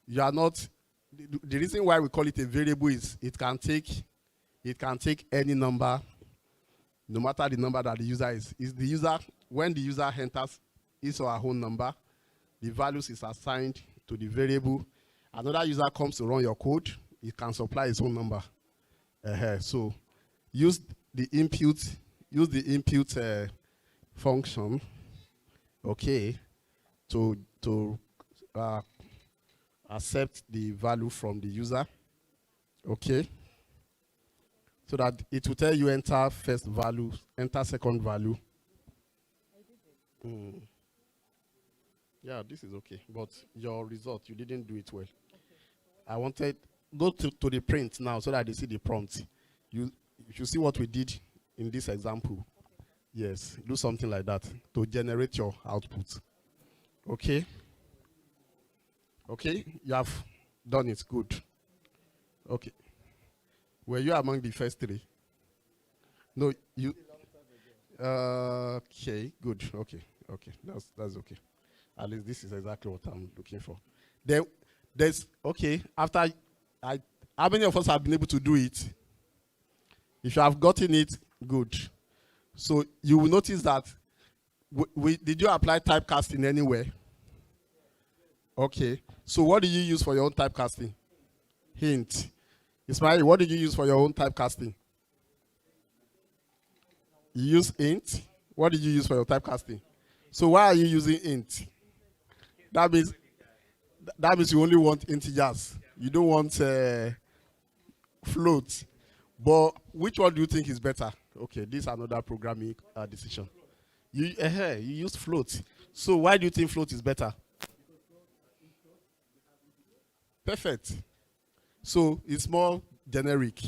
You are not, the reason why we call it a variable is it can take any number, no matter the number that the user is. When the user enters his or her own number, the values is assigned to the variable. Another user comes to run your code, it can supply its own number. So use the input function, okay, to accept the value from the user, okay, so that it will tell you enter first value, enter second value. Yeah, this is okay, but your result, you didn't do it well. I wanted, go to the print now so that they see the prompt. You see what we did in this example. Yes, do something like that to generate your output. Okay? Okay, you have done it, good. Okay. Were you among the first three? No, you. Okay, good. Okay, that's okay. At least this is exactly what I'm looking for. There's okay. After how many of us have been able to do it? If you have gotten it, good. So you will notice that did you apply typecasting anywhere? Okay. So what do you use for your own typecasting? Hint. Ismail, what did you use for your own typecasting? You use int. What did you use for your typecasting? So why are you using int? That means you only want integers. You don't want float. But which one do you think is better? Okay, this is another programming decision. You use float. So why do you think float is better? Perfect. So it's more generic.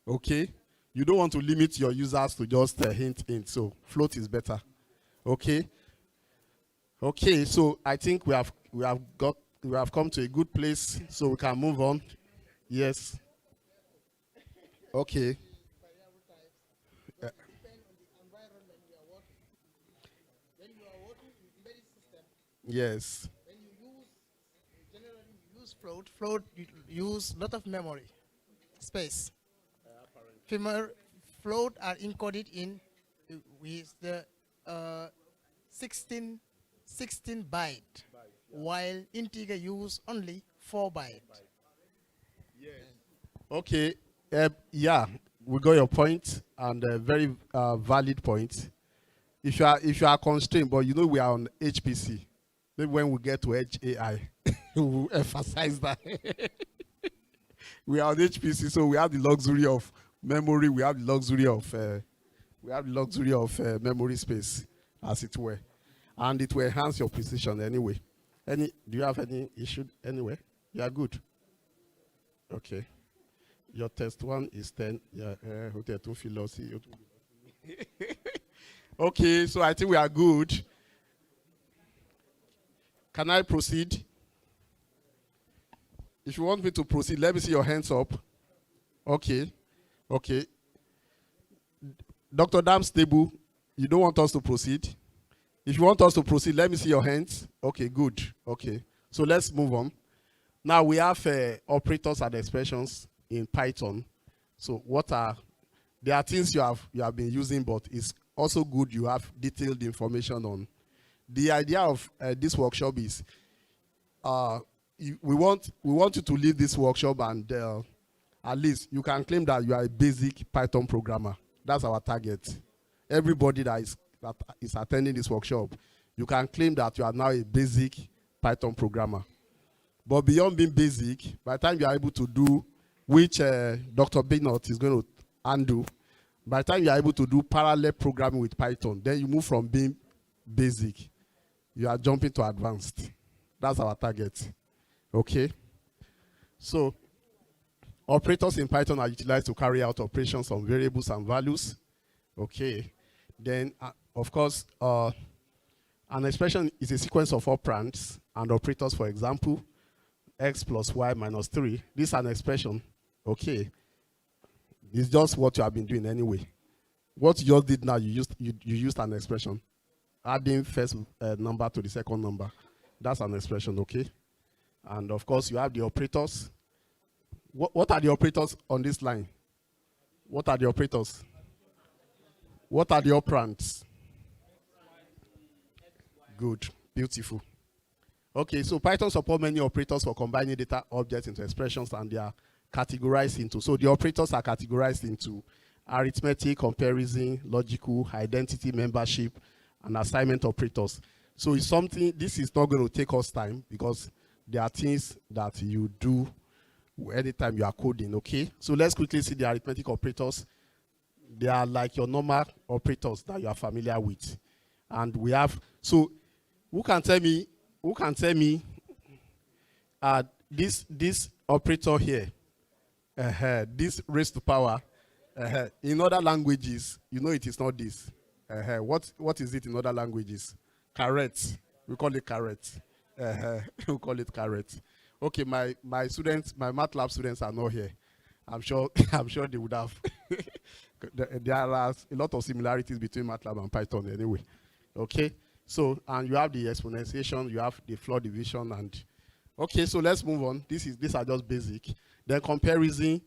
Okay? You don't want to limit your users to just hint. So float is better. Okay? Okay, so I think we have come to a good place, so we can move on. Yes. Okay. Yes. When you generally use float you use lot of memory space. Float are encoded in with the 16 byte, while integer use only 4 byte. Yes. Okay. Yeah, we got your point, and a very valid point. If you are constrained, but you know we are on HPC. Maybe when we get to Edge AI, we will emphasize that. We are on HPC, so we have the luxury of memory. We have the luxury of memory space, as it were, and it will enhance your precision anyway. Do you have any issue anyway? You are good. Okay. Your test 1 is 10. Yeah. Okay, so I think we are good. Can I proceed? If you want me to proceed, let me see your hands up. Okay. Okay. Dr. Damstable, you don't want us to proceed? If you want us to proceed, let me see your hands. Okay, good. Okay. So let's move on. Now we have operators and expressions in Python. So there are things you have been using, but it's also good you have detailed information on. The idea of this workshop is we want you to leave this workshop and at least you can claim that you are a basic Python programmer. That's our target. Everybody that is attending this workshop, you can claim that you are now a basic Python programmer. But beyond being basic, by the time you are able to do, which Dr. Bignot is going to undo, by the time you are able to do parallel programming with Python, then you move from being basic, you are jumping to advanced. That's our target. Okay? So, operators in Python are utilized to carry out operations on variables and values. Okay. Then, of course, an expression is a sequence of operands and operators. For example, x plus y minus 3. This is an expression. Okay. It's just what you have been doing anyway. What you just did now, you used an expression. Adding first number to the second number. That's an expression, okay? And of course, you have the operators. What are the operators on this line? What are the operators? What are the operands? Good, beautiful. Okay, so Python supports many operators for combining data objects into expressions, and they are categorized into, so the operators are categorized into arithmetic, comparison, logical, identity, membership, and assignment operators. So it's something, this is not going to take us time because there are things that you do anytime you are coding, okay? So let's quickly see the arithmetic operators. They are like your normal operators that you are familiar with. And we have, so who can tell me this operator here, this raised to power, in other languages, you know it is not this. What is it in other languages? Caret. We call it caret. We call it caret. Okay, my students, my MATLAB students are not here. I'm sure they would have. There are a lot of similarities between MATLAB and Python anyway. Okay, so and you have the exponentiation, you have the floor division, and okay, so let's move on. These are just basic. Then comparison,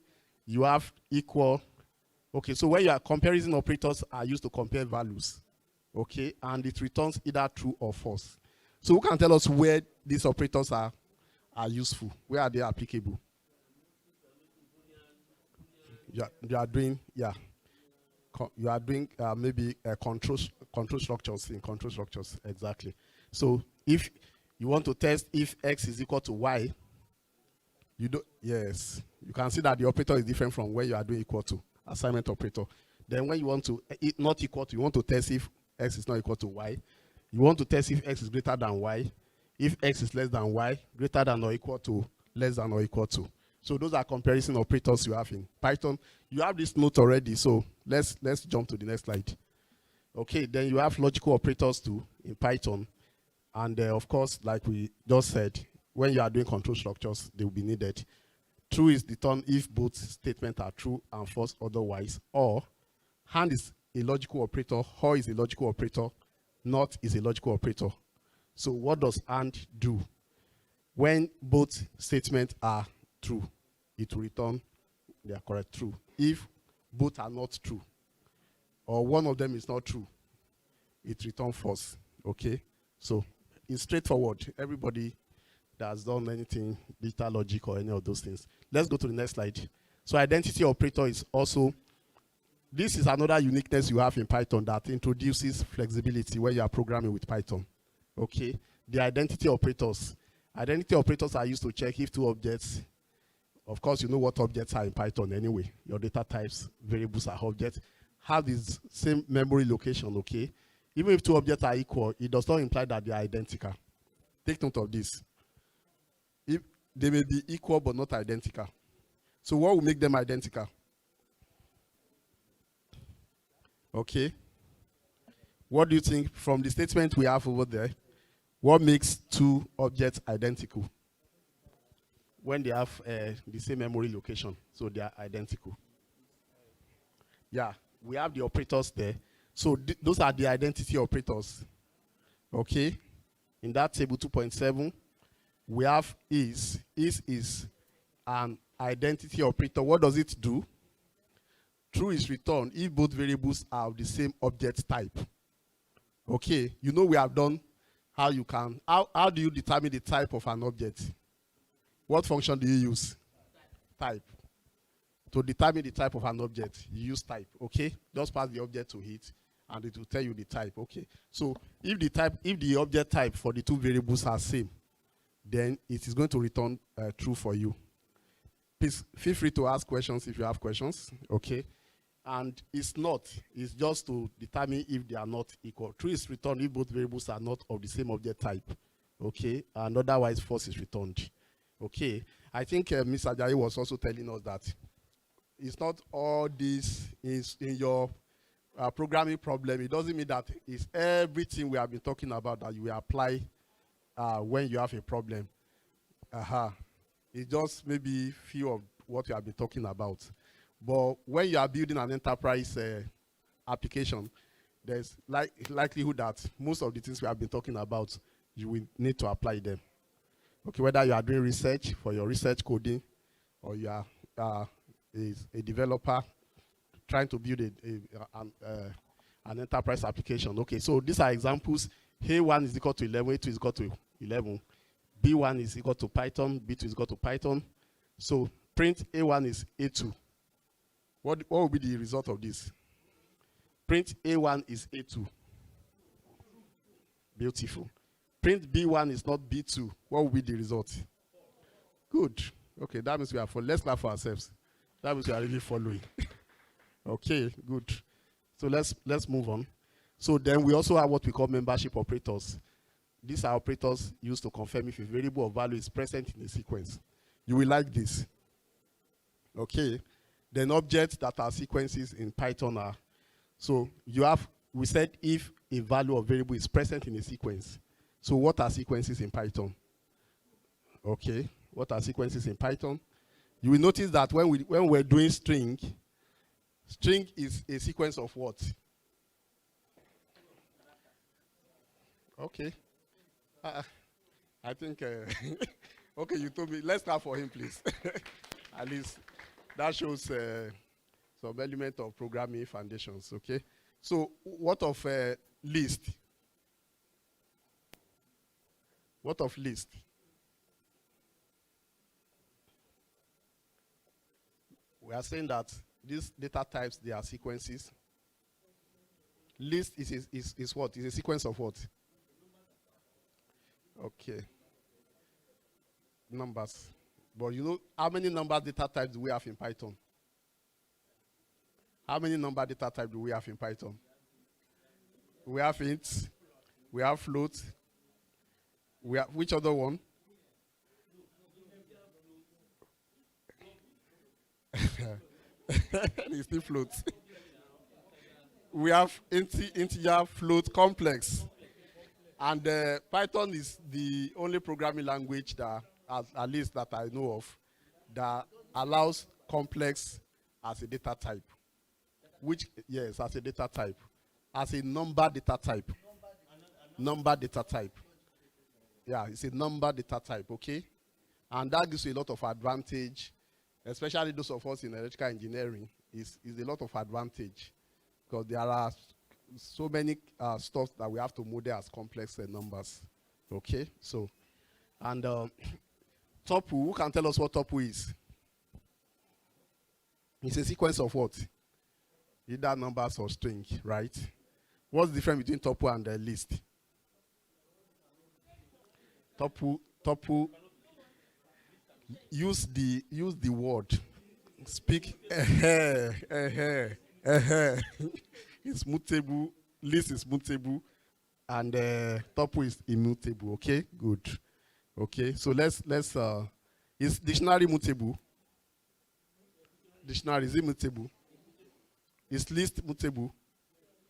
you have equal. Okay, so when you are comparison operators are used to compare values. Okay, and it returns either true or false. So who can tell us where these operators are useful? Where are they applicable? You are doing, yeah. You are doing maybe control structures in control structures, exactly. So if you want to test if x is equal to y, yes, you can see that the operator is different from where you are doing equal to, assignment operator. Then when you want to, not equal to, you want to test if x is not equal to y. You want to test if x is greater than y. If x is less than y, greater than or equal to, less than or equal to. So those are comparison operators you have in Python. You have this note already, so let's jump to the next slide. Okay, then you have logical operators too in Python. And of course, like we just said, when you are doing control structures, they will be needed. True is returned if both statements are true and false otherwise, or and is a logical operator, or is a logical operator, not is a logical operator. So what does and do? When both statements are true, it will return they are correct true. If both are not true, or one of them is not true, it returns false. Okay? So it's straightforward. Everybody that has done anything, digital logic or any of those things. Let's go to the next slide. So identity operator is also, this is another uniqueness you have in Python that introduces flexibility when you are programming with Python. Okay? The identity operators. Identity operators are used to check if two objects, of course, you know what objects are in Python anyway. Your data types, variables are objects, have this same memory location, okay? Even if two objects are equal, it does not imply that they are identical. Take note of this. If they may be equal but not identical. So what will make them identical? Okay. What do you think from the statement we have over there? What makes two objects identical? When they have the same memory location, so they are identical. Yeah, we have the operators there. So those are the identity operators. Okay, in that table 2.7, we have is. Is an identity operator. What does it do? True is returned if both variables are of the same object type. Okay, you know we have done how you can, how do you determine the type of an object? What function do you use? Type. To determine the type of an object, you use type, okay? Just pass the object to it, and it will tell you the type, okay? So if the object type for the two variables are same, then it is going to return true for you. Please feel free to ask questions if you have questions, okay? And it's just to determine if they are not equal. True is returned if both variables are not of the same object type, okay? And otherwise, false is returned. Okay, I think Mr. Ajayi was also telling us that it's not all this is in your programming problem. It doesn't mean that it's everything we have been talking about that you will apply when you have a problem. It's just maybe few of what you have been talking about. But when you are building an enterprise application, there's likelihood that most of the things we have been talking about, you will need to apply them. Okay, whether you are doing research for your research coding, or you are a developer trying to build an enterprise application. Okay, so these are examples. A1 is equal to 11, A2 is equal to 11. B1 is equal to Python, B2 is equal to Python. So print A1 is A2. What will be the result of this? Print A1 is A2. Beautiful. Print B1 is not B2. What will be the result? Good. Okay, that means we are for. Let's clap for ourselves. That means we are really following. Okay, good. So let's move on. So then we also have what we call membership operators. These are operators used to confirm if a variable of value is present in a sequence. You will like this. Okay. Then objects that are sequences in Python are. So we said if a value of variable is present in a sequence. So what are sequences in Python? Okay. What are sequences in Python? You will notice that when we're doing string is a sequence of what? Okay. I think, okay, you told me. Let's start for him, please. At least that shows some element of programming foundations, okay? So what of list? What of list? We are saying that these data types, they are sequences. List is what? Is a sequence of what? Okay. Numbers. But you know, how many number data types do we have in Python? How many number data types do we have in Python? We have int, we have float, we have, which other one? It's still float. We have integer, float, complex. And Python is the only programming language that, at least that I know of, that allows complex as a data type. Which, yes, as a data type. As a number data type. Number data type. Yeah, it's a number data type, okay? And that gives you a lot of advantage, especially those of us in electrical engineering, is a lot of advantage. Because there are so many stuff that we have to model as complex numbers. Okay, so, and tuple, who can tell us what tuple is? It's a sequence of what? Either numbers or string, right? What's the difference between tuple and list? Tuple, use the word. Speak. It's mutable, list is mutable, and tuple is immutable. Okay, good. Okay, so let's is dictionary mutable? Dictionary is immutable. Is list mutable?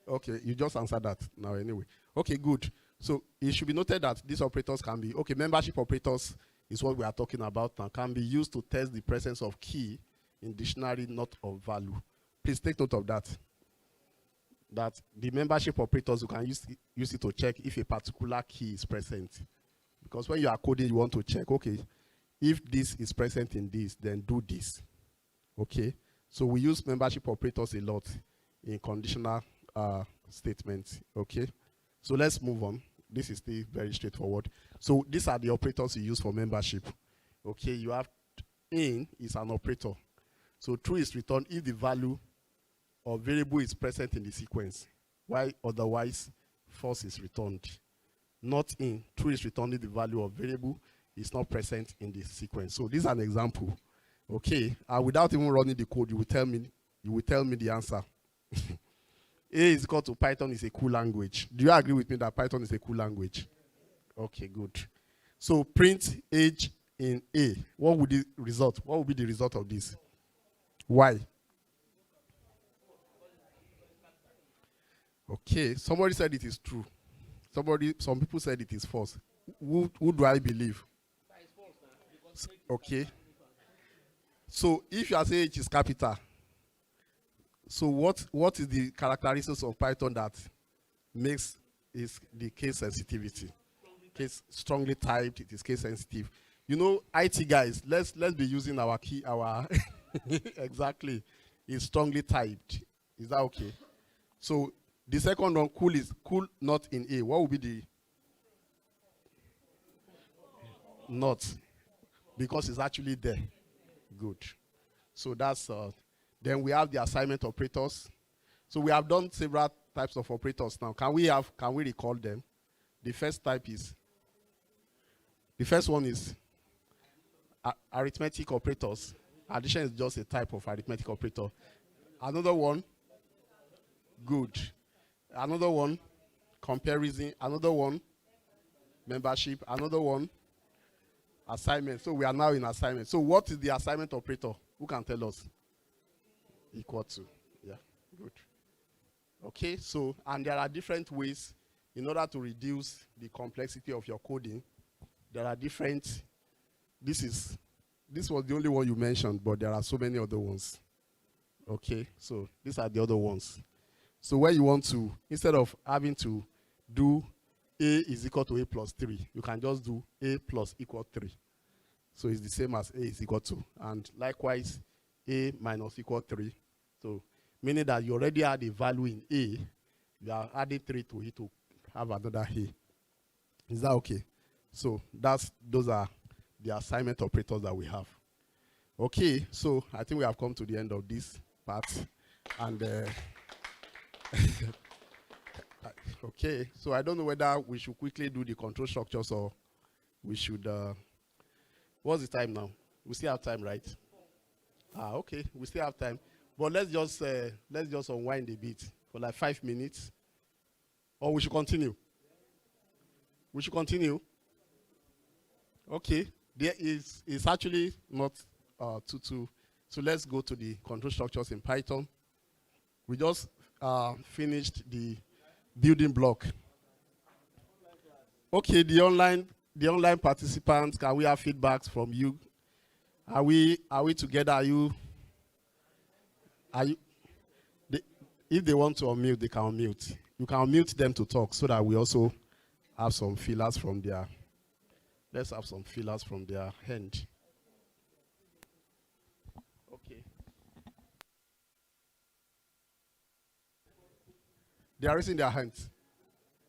Okay, you just answered that now anyway. Okay, good. So it should be noted that these operators can be, okay, membership operators is what we are talking about now, can be used to test the presence of key in dictionary, not of value. Please take note of that. That the membership operators, you can use it to check if a particular key is present. Because when you are coding, you want to check, okay, if this is present in this, then do this. Okay? So we use membership operators a lot in conditional statements. Okay? So let's move on. This is still very straightforward. So these are the operators you use for membership. Okay? You have in is an operator. So true is returned if the value or variable is present in the sequence, while otherwise false is returned. Not in, true is returned if the value of variable is not present in the sequence. So this is an example. Okay, without even running the code, you will tell me the answer. A is equal to Python is a cool language. Do you agree with me that Python is a cool language? Okay, good. So print age in A. What would the result? What would be the result of this? Why? Okay, somebody said it is true. Some people said it is false. Who do I believe? Okay. So if you are saying it is capital, so what is the characteristics of Python that makes is the case sensitivity? Case strongly typed, it is case sensitive. You know, IT guys, let's be using our key, our exactly. It's strongly typed. Is that okay? So the second one, cool, is cool not in A. What would be the not? Because it's actually there. Good. So that's then we have the assignment operators. So we have done several types of operators now. Can we recall them? The first one is arithmetic operators. Addition is just a type of arithmetic operator. Another one, good. Another one, comparison. Another one, membership. Another one, assignment. So we are now in assignment. So what is the assignment operator? Who can tell us? Equal to. Yeah, good. Okay, so, and there are different ways in order to reduce the complexity of your coding. There are different, this was the only one you mentioned, but there are so many other ones. Okay, so these are the other ones. So where you want to, instead of having to do A is equal to A plus 3, you can just do A plus equal 3. So it's the same as A is equal to. And likewise, A minus equal 3. So meaning that you already had a value in A, you are adding 3 to it to have another A. Is that okay? So those are the assignment operators that we have. Okay, so I think we have come to the end of this part. And okay, so I don't know whether we should quickly do the control structures or we should, what's the time now? We still have time, right? Okay, we still have time. But let's just unwind a bit for like 5 minutes. Or we should continue. We should continue. Okay, there is actually not so let's go to the control structures in Python. We just finished the building block. Okay, the online participants, can we have feedbacks from you? Are we together? Are you if they want to unmute, they can unmute. You can unmute them to talk so that we also have some feelers from their, let's have some feelers from their hand. Okay. They are raising their hands.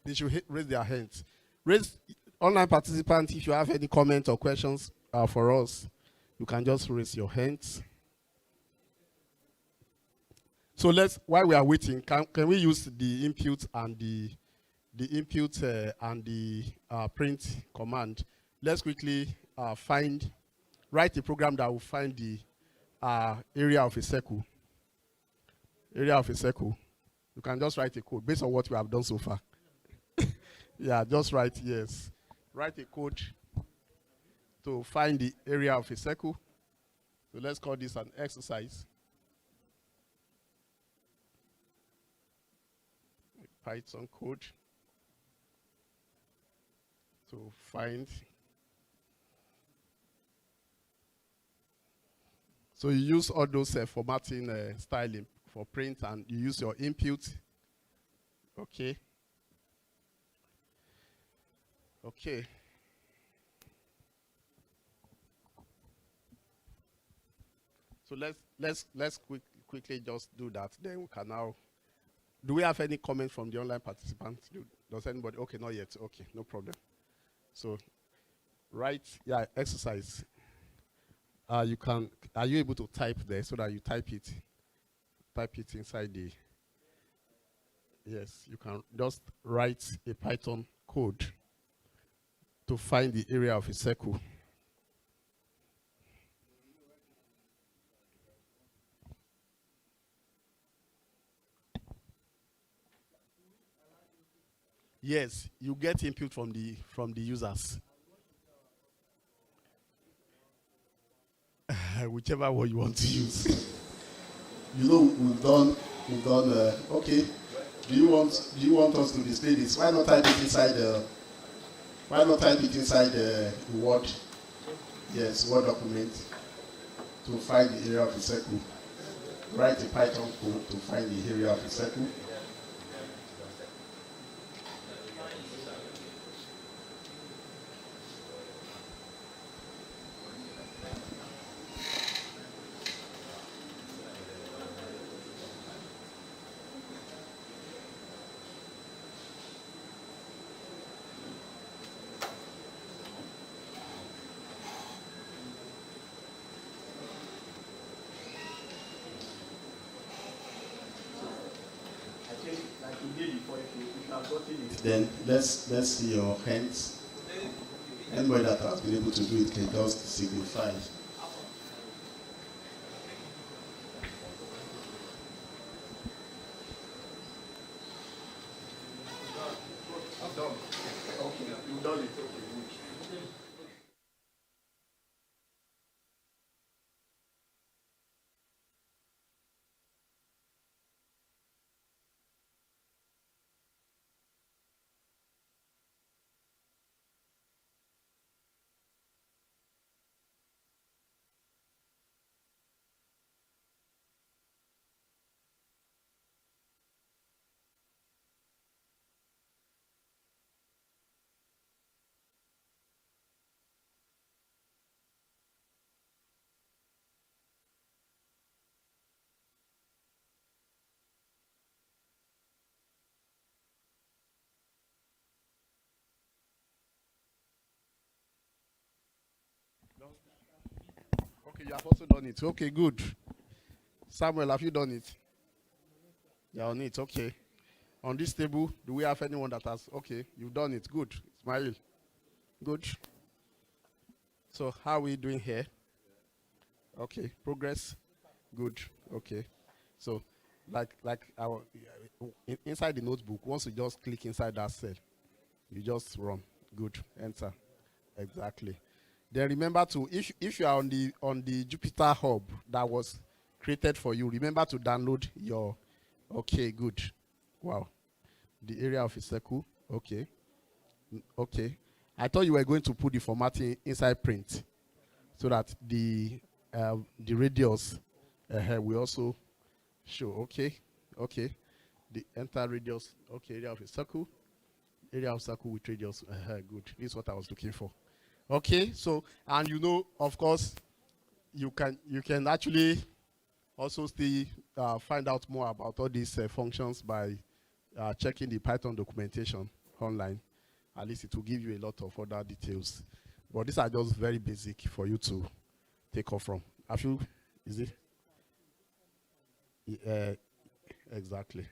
They should raise their hands. Raise, online participants, if you have any comments or questions for us, you can just raise your hands. So while we are waiting, can we use the input and the print command? Let's quickly write a program that will find the area of a circle. Area of a circle. You can just write a code based on what we have done so far. Yeah, just write, yes. Write a code to find the area of a circle. So let's call this an exercise. Python code to find. So you use all those formatting styling for print, and you use your input. Okay. Okay. So let's quickly just do that. Then we can now. Do we have any comment from the online participants? Does anybody? Okay, not yet. Okay, no problem. So, exercise. Are you able to type there so that you type it inside the, yes, you can just write a Python code to find the area of a circle. Yes, you get input from the users. Whichever one you want to use. You know, we've done. Okay. Do you want us to display this? Why not type it inside the Word? Yes, Word document. to find the area of the circle. Write a Python code to find the area of the circle. Then let's see your hands. Anybody that has been able to do it can just signify. I've done. Okay, you've done it. Okay, good. Okay, you have also done it. Okay, good. Samuel, have you done it? You're on it, okay. On this table, do we have anyone that has? Okay, you've done it. Good. Ismail. Good. So, how are we doing here? Okay, progress. Good. Okay. So, like our inside the notebook, once you just click inside that cell, you just run. Good. Enter. Exactly. Then remember to, if you are on the Jupyter Hub that was created for you, remember to download your. Okay, good. Wow. The area of a circle. Okay. Okay. I thought you were going to put the formatting inside print so that the radius will also show. Okay. Okay. The entire radius. Okay. Area of a circle. Area of circle with radius. Good. This is what I was looking for. Okay. So, and you know, of course, you can actually also still find out more about all these functions by checking the Python documentation online. At least it will give you a lot of other details. But these are just very basic for you to take off from. Have you, is it? Exactly.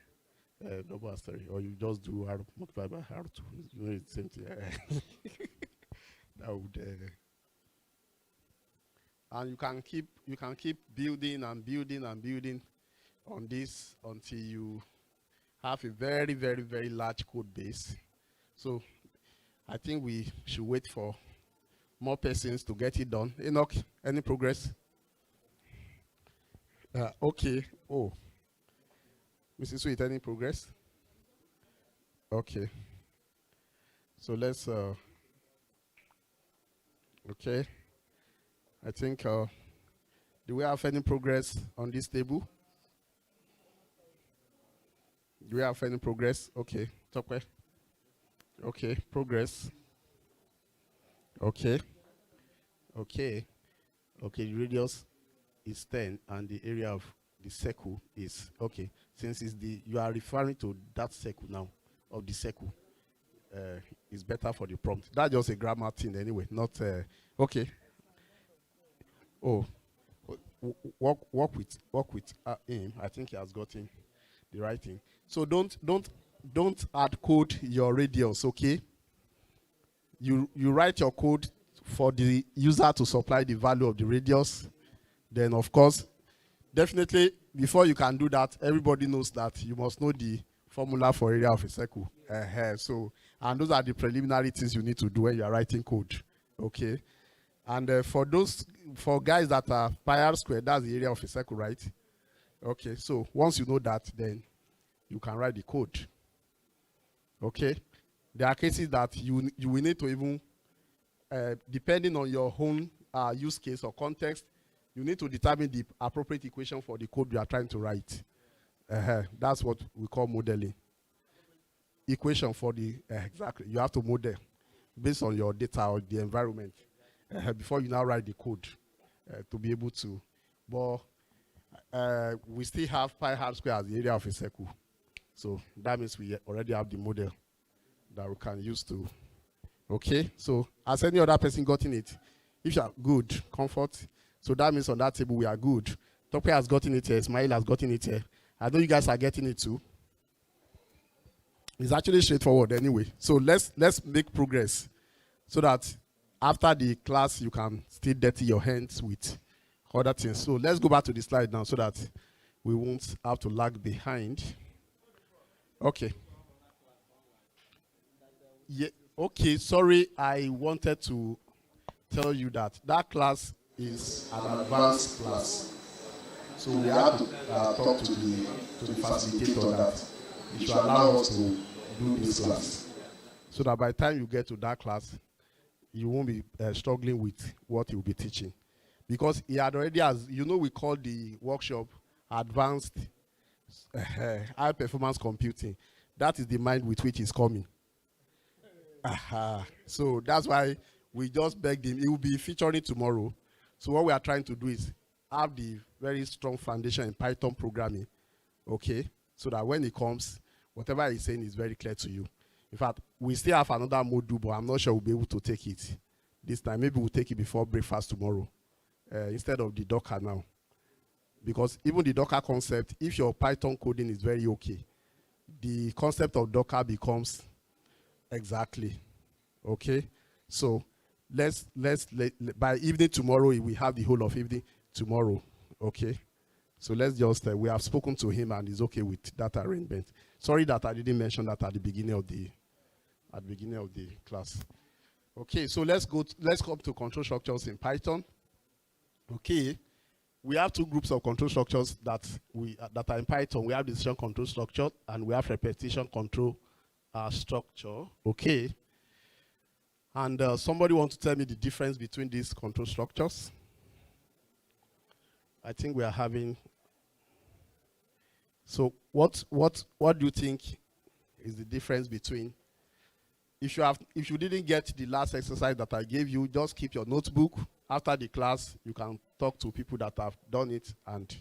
Double story. Or you just do R multiplied by R2. You know, it's the same thing. That would, and you can keep building and building and building on this until you have a very, very, very large code base. So I think we should wait for more persons to get it done. Enoch, any progress? Okay. Oh, Mrs. Sweet, any progress? Okay. So let's. Okay. I think. Do we have any progress on this table? Do we have any progress? Okay. Top. Okay. Progress. Okay. Okay. Okay. The radius is 10 and the area of the circle is okay. Since it's you are referring to that circle now of the circle, it's better for the prompt. That's just a grammar thing anyway. Not okay. Oh, work with him. I think he has gotten the right thing. So don't add code your radius. Okay. You write your code for the user to supply the value of the radius. Then of course, definitely before you can do that, everybody knows that you must know the formula for area of a circle. So, and those are the preliminary things you need to do when you are writing code. Okay. And for guys that are pi r squared, that's the area of a circle, right? Okay. So once you know that, then you can write the code. Okay. There are cases that you will need to even, depending on your own use case or context, you need to determine the appropriate equation for the code you are trying to write. That's what we call modeling. Equation for the, exactly, you have to model based on your data or the environment before you now write the code to be able to. But we still have pi half square as the area of a circle. So that means we already have the model that we can use to. Okay, so has any other person gotten it? If you are good, comfort. So that means on that table we are good. Tope has gotten it here, Ismail has gotten it here. I know you guys are getting it too. It's actually straightforward anyway. So let's make progress so that after the class you can still dirty your hands with other things. So let's go back to the slide now so that we won't have to lag behind. Okay. Yeah, okay, sorry, I wanted to tell you that that class is an advanced class. So we have to talk to the facilitator that he should allow us to do this class. So that by the time you get to that class, you won't be struggling with what he will be teaching. Because he had already, as you know, we call the workshop advanced high performance computing. That is the mind with which he's coming. So that's why we just begged him. He will be featuring tomorrow. So what we are trying to do is have the very strong foundation in Python programming, okay? So that when he comes, whatever he's saying is very clear to you. In fact, we still have another module, but I'm not sure we'll be able to take it this time. Maybe we'll take it before breakfast tomorrow instead of the Docker now. Because even the Docker concept, if your Python coding is very okay, the concept of Docker becomes exactly, okay? So by evening tomorrow, we have the whole of evening tomorrow, okay? So let's just, we have spoken to him and he's okay with that arrangement. Sorry that I didn't mention that at the beginning of the class. Okay, so let's come to control structures in Python. Okay, we have two groups of control structures that are in Python. We have decision control structure and we have repetition control structure. Okay, and somebody want to tell me the difference between these control structures? I think we are having. So what do you think is the difference between? If you didn't get the last exercise that I gave you, just keep your notebook. After the class, you can talk to people that have done it and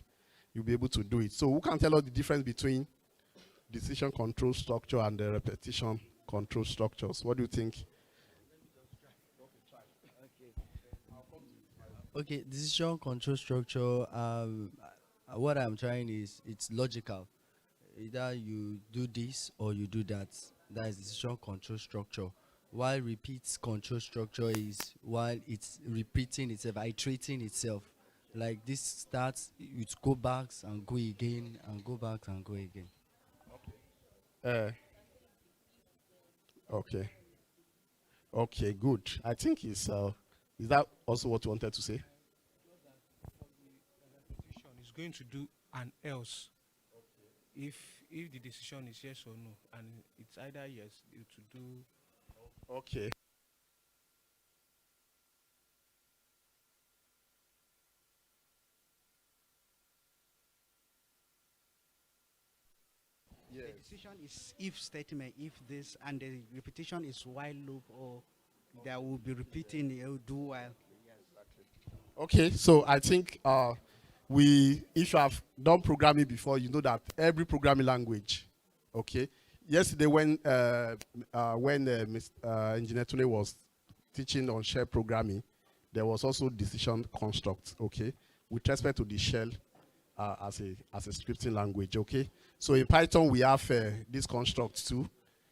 you'll be able to do it. So who can tell us the difference between decision control structure and the repetition control structures? What do you think? Okay, decision control structure, what I'm trying is, it's logical. Either you do this or you do that. That is decision control structure. While repeat control structure is while it's repeating itself, iterating itself. Like this starts, you go back and go again, and go back and go again. Okay. Okay, good. I think is that also what you wanted to say? Repetition is going to do an else. Okay. If the decision is yes or no, and it's either yes, it will do. Okay. Yes. The decision is if statement, if this, and the repetition is while loop, or there will be repeating, it will do while. Okay, so I think if you have done programming before, you know that every programming language, okay. Yesterday when Engineer Tune was teaching on shell programming, there was also decision construct, okay, with respect to the shell as a scripting language, okay. So in Python we have this construct too.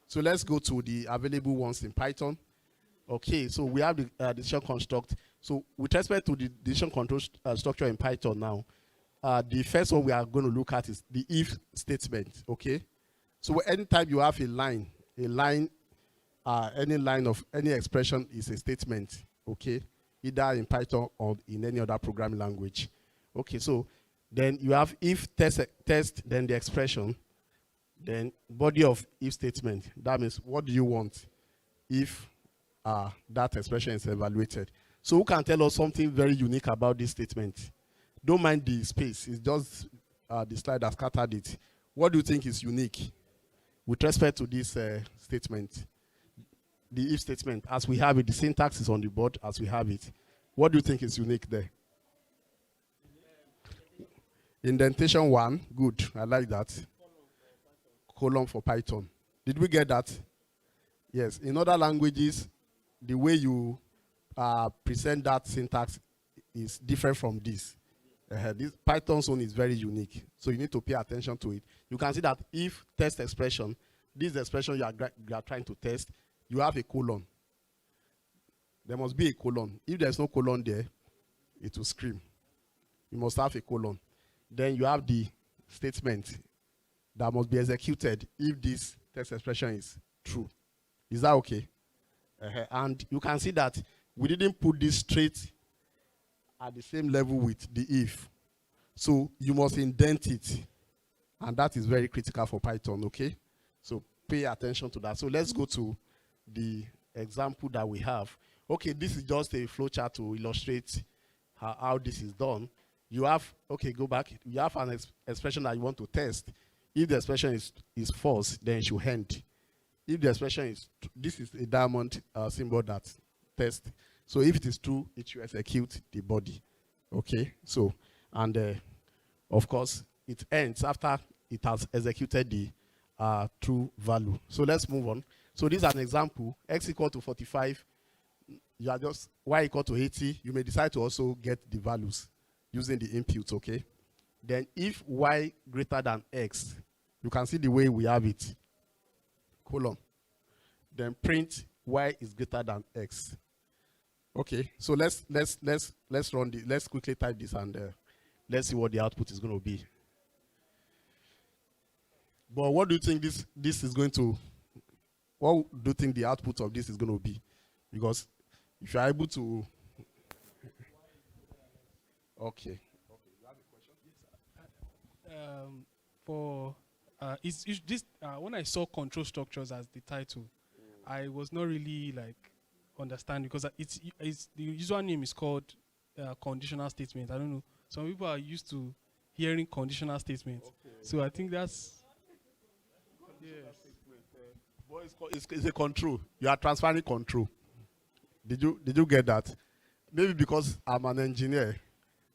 So let's go to the available ones in Python. Okay, so we have the decision construct. So with respect to the decision control structure in Python now, the first one we are going to look at is the if statement, okay? So anytime you have any line of any expression is a statement, okay? Either in Python or in any other programming language. Okay, so then you have if test, then the expression, then body of if statement. That means what do you want if that expression is evaluated? So who can tell us something very unique about this statement? Don't mind the space. It's just the slide that scattered it. What do you think is unique with respect to this statement? The if statement, as we have it, the syntax is on the board as we have it. What do you think is unique there? Indentation 1, good, I like that. Colon for Python. Did we get that? Yes. In other languages, the way you present that syntax is different from this. This Python's own is very unique, so you need to pay attention to it. You can see that if test expression, this expression you are trying to test, you have a colon. There must be a colon. If there's no colon there, it will scream. You must have a colon. Then you have the statement that must be executed if this test expression is true. Is that okay? And you can see that we didn't put this straight at the same level with the if. So you must indent it. And that is very critical for Python, okay? So pay attention to that. So let's go to the example that we have. Okay, this is just a flowchart to illustrate how this is done. You have, okay, go back. You have an expression that you want to test. If the expression is false, then it should end. If the expression is, this is a diamond symbol that test. So if it is true, it should execute the body. Okay, so, and of course, it ends after it has executed the true value. So let's move on. So this is an example. X equal to 45. You are just, Y equal to 80. You may decide to also get the values using the inputs, okay? Then if Y greater than X, you can see the way we have it. Colon. Then print Y is greater than X. Okay, so let's run the, let's quickly type this and let's see what the output is going to be. But what do you think this is going to, what do you think the output of this is going to be? Because if you are able to, okay. Is this when I saw control structures as the title, I was not really like understand because it's the user name is called conditional statement. I don't know. Some people are used to hearing conditional statements, so I think that's it's a control. You are transferring control. Did you get that? Maybe because I'm an engineer,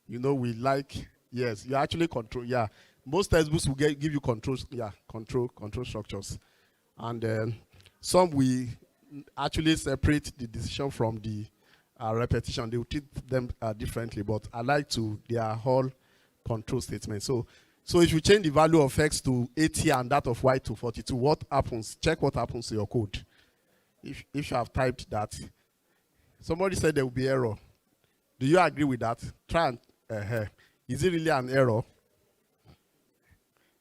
you know, we like, yes, you actually control, yeah. Most textbooks will give you controls, yeah, control structures. And some we actually separate the decision from the repetition. They will treat them differently, but I like to, they are all control statements. So if you change the value of X to 80 and that of Y to 42, what happens? Check what happens to your code. If you have typed that, somebody said there will be error. Do you agree with that? Try and, is it really an error?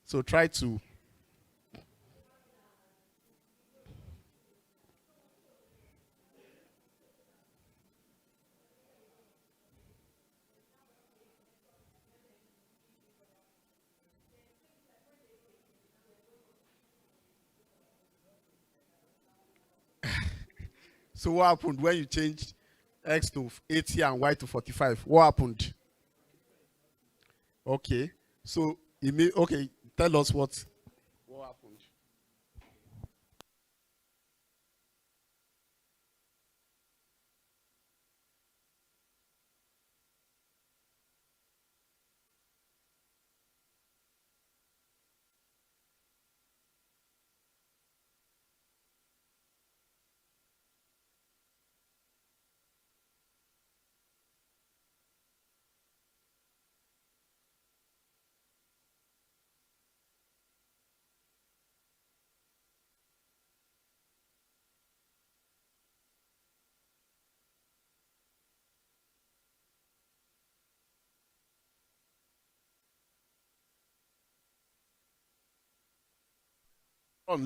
So try to. So what happened when you changed X to 80 and Y to 45? What happened? Okay. So okay, tell us what happened.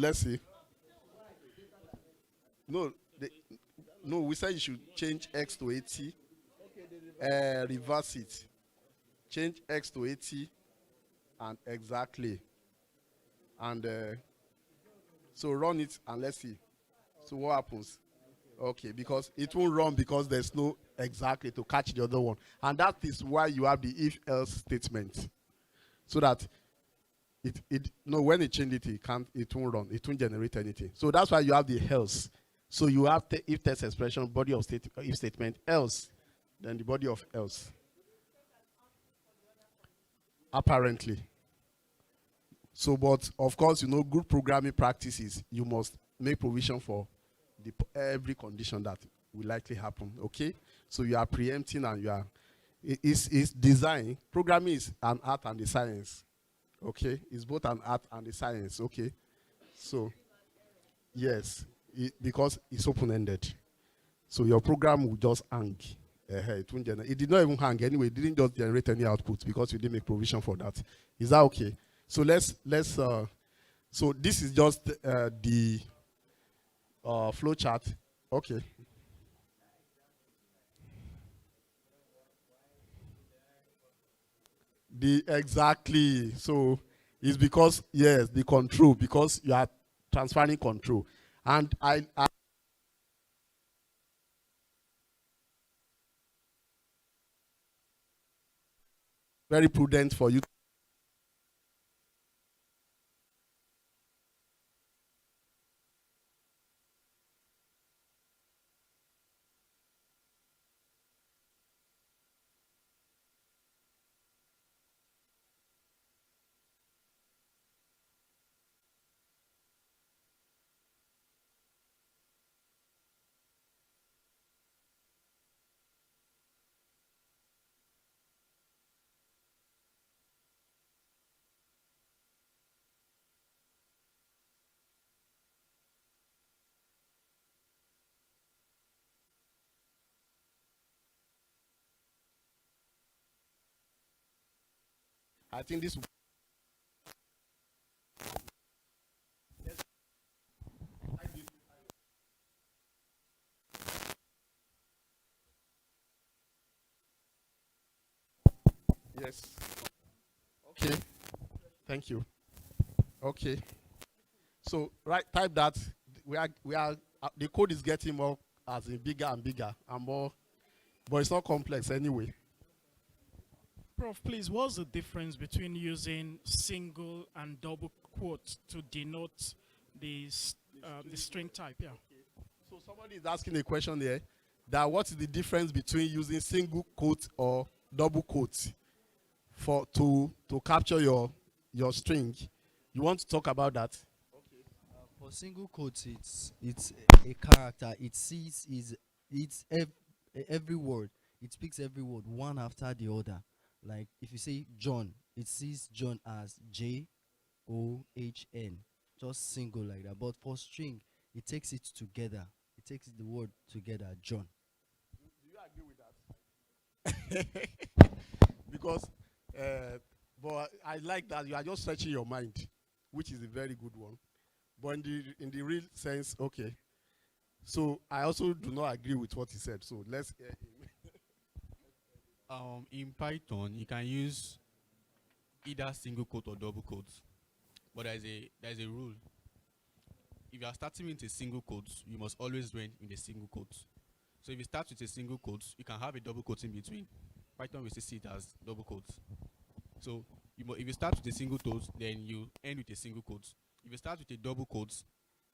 Let's see. No, we said you should change X to 80. Reverse it. Change X to 80 and exactly. And so run it and let's see. So what happens? Okay, because it won't run because there's no exactly, to catch the other one. And that is why you have the if-else statement. So that no, when it change it, it won't run, it won't generate anything. So that's why you have the else. So you have the if test expression, body of if statement, else, then the body of else. Apparently. So, but of course, good programming practices, you must make provision for every condition that will likely happen. Okay? So you are preempting and you are, it's design. Programming is an art and a science. Okay? It's both an art and a science. Okay? So, yes, because it's open-ended. So your program will just hang. It won't generate. It did not even hang anyway. It didn't just generate any output because you didn't make provision for that. Is that okay? So let's so this is just the flow chart. Okay. Exactly. So it's because, yes, the control, because you are transferring control. And I very prudent for you. I think this. Yes. Okay. Thank you. Okay. So type that. We are the code is getting more as in bigger and bigger and more, but it's not complex anyway. Prof, please, what's the difference between using single and double quotes to denote the string type? Yeah. So somebody is asking a question here that what is the difference between using single quote or double quote to capture your string? You want to talk about that? For single quotes, it's a character. It sees every word. It speaks every word one after the other. Like if you say John, it sees John as JOHN, just single like that. But for string, it takes it together. It takes the word together, John. Do you agree with that? Because, but I like that you are just stretching your mind, which is a very good one. But in the real sense, okay. So I also do not agree with what he said. So let's hear him. In Python, you can use either single quote or double quotes, but there's a rule. If you are starting with a single quote, you must always run in the single quote. So if you start with a single quote, you can have a double quote in between. Python will still see it as double quotes. So if you start with a single quote, then you end with a single quote. If you start with a double quote,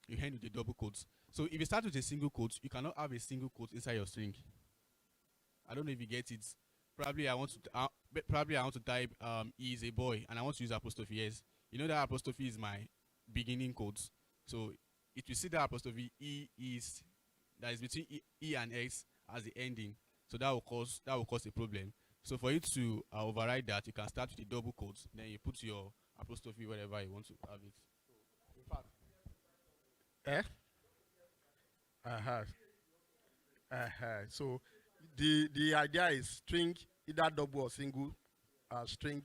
you end with a double quote. So if you start with a single quote, you cannot have a single quote inside your string. I don't know if you get it. Probably I want to type he is a boy and I want to use apostrophe s. You know that apostrophe is my beginning quote. So it will see that apostrophe that is between e and x as the ending. So that will cause a problem. So for you to override that, you can start with a double quote, then you put your apostrophe wherever you want to have it. In fact, so the idea is string, either double or single string,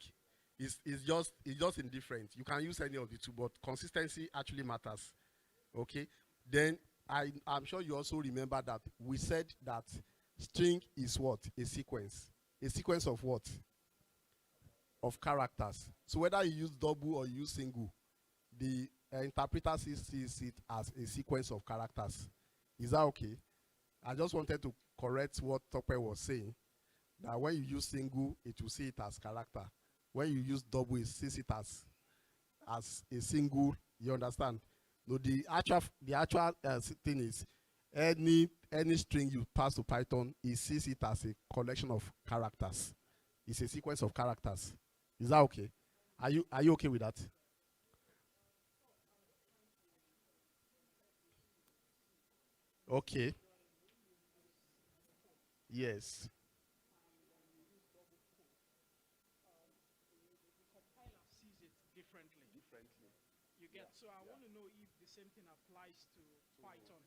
is just indifferent. You can use any of the two, but consistency actually matters. Okay. Then I'm sure you also remember that we said that string is what? A sequence. A sequence of what? Of characters. So whether you use double or you use single, the interpreter sees it as a sequence of characters. Is that okay? I just wanted to correct what Tope was saying. That when you use single, it will see it as character. When you use double, it sees it as a single. You understand? No, the actual thing is any string you pass to Python, it sees it as a collection of characters. It's a sequence of characters. Is that okay? Are you okay with that? Okay. Yes. Sees it differently. You get, so I want to know if the same thing applies to Python.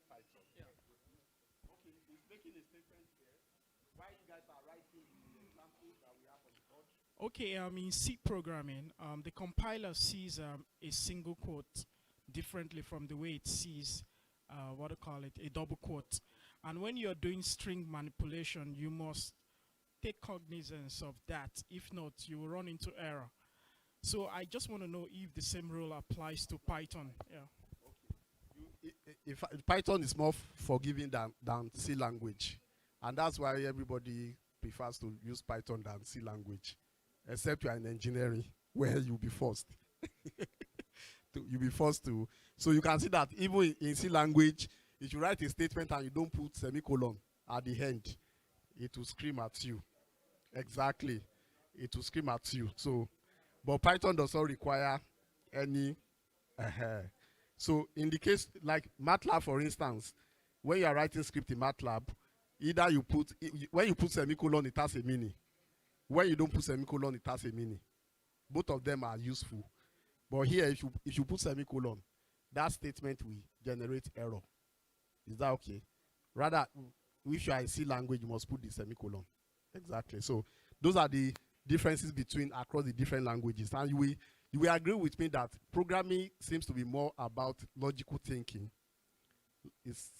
Yeah. Okay, he's making a statement here. Why you guys are writing the examples that we have on the board? Okay, in C programming, the compiler sees a single quote differently from the way it sees, what do you call it, a double quote. And when you're doing string manipulation, you must take cognizance of that. If not, you will run into error. So I just want to know if the same rule applies to Python. Yeah. If Python is more forgiving than C language, and that's why everybody prefers to use Python than C language, except you are in engineering where you'll be forced. You'll be forced to. So you can see that even in C language, if you write a statement and you don't put semicolon at the end, it will scream at you. Exactly, it will scream at you. So, but Python does not require any. So in the case like MATLAB, for instance, when you are writing script in MATLAB, either you put, when you put semicolon, it has a meaning. When you don't put semicolon, it has a meaning. Both of them are useful. But here, if you put semicolon, that statement will generate error. Is that okay? Rather, if you are in C language, you must put the semicolon. Exactly. So those are the differences between across the different languages. And you will agree with me that programming seems to be more about logical thinking. It's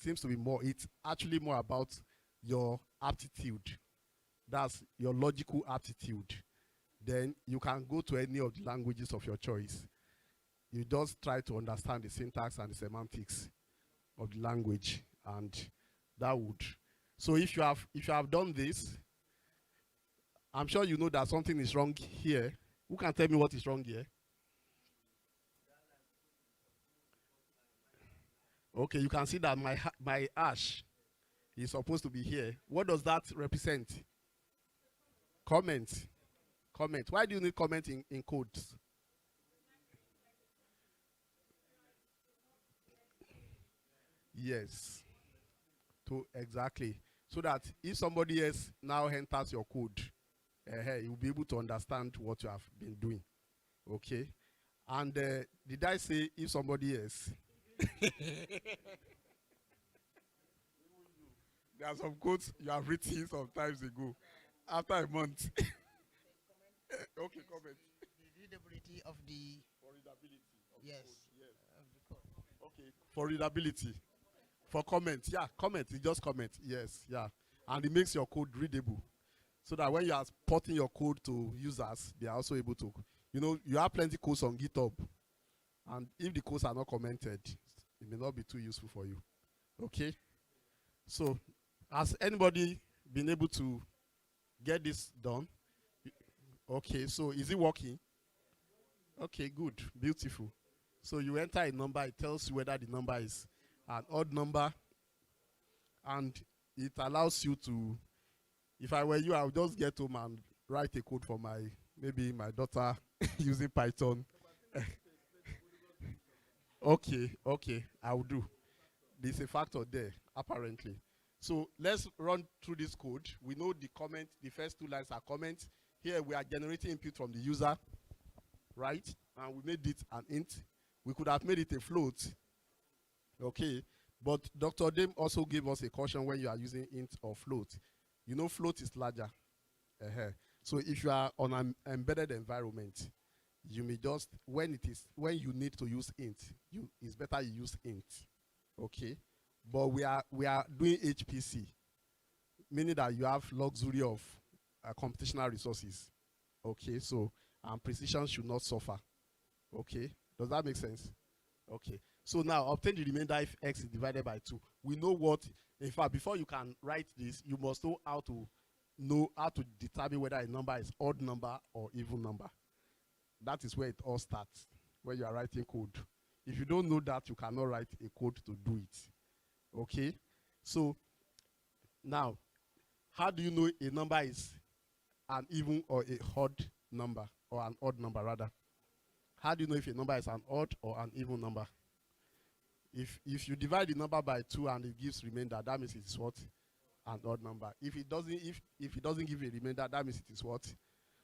actually more about your aptitude. That's your logical aptitude. Then you can go to any of the languages of your choice. You just try to understand the syntax and the semantics of the language, and that would. So if you have done this, I'm sure you know that something is wrong here. Who can tell me what is wrong here? Okay, you can see that my hash is supposed to be here. What does that represent? Comment. Comment. Why do you need comment in codes? Yes. Exactly. So that if somebody else now enters your code, you'll be able to understand what you have been doing. Okay. And did I say if somebody else? There are some codes you have written some times ago, after a month. Okay, comment. The readability of the. For readability. Yes. Yes. Of the code. Okay. For readability. For comment. Yeah, comment. You just comment. Yes. Yeah. And it makes your code readable. So that when you are porting your code to users, they are also able to. You know, you have plenty codes on GitHub. And if the codes are not commented, it may not be too useful for you. Okay? So, has anybody been able to get this done? Okay, so is it working? Okay, good, beautiful. So you enter a number, it tells you whether the number is an odd number, and it allows you to, if I were you, I would just get home and write a code for maybe my daughter using Python. Okay, I will do. There's a factor there, apparently. So let's run through this code. We know the comment, the first two lines are comments. Here we are generating input from the user, right? And we made it an int. We could have made it a float. Okay, but Dr. Dame also gave us a caution when you are using int or float. You know float is larger. So if you are on an embedded environment, you may just, when you need to use int, it's better you use int. Okay, but we are doing HPC, meaning that you have luxury of computational resources. Okay, so precision should not suffer. Okay, does that make sense? Okay, So now obtain the remainder if x is divided by 2. We know what, in fact, before you can write this, you must know how to determine whether a number is odd number or even number. That is where it all starts, when you are writing code. If you don't know that, you cannot write a code to do it. Okay? So now, how do you know a number is an even or a odd number, or an odd number rather? How do you know if a number is an odd or an even number? If you divide the number by 2 and it gives remainder, that means it's what? An odd number. If it doesn't give a remainder, that means it is what?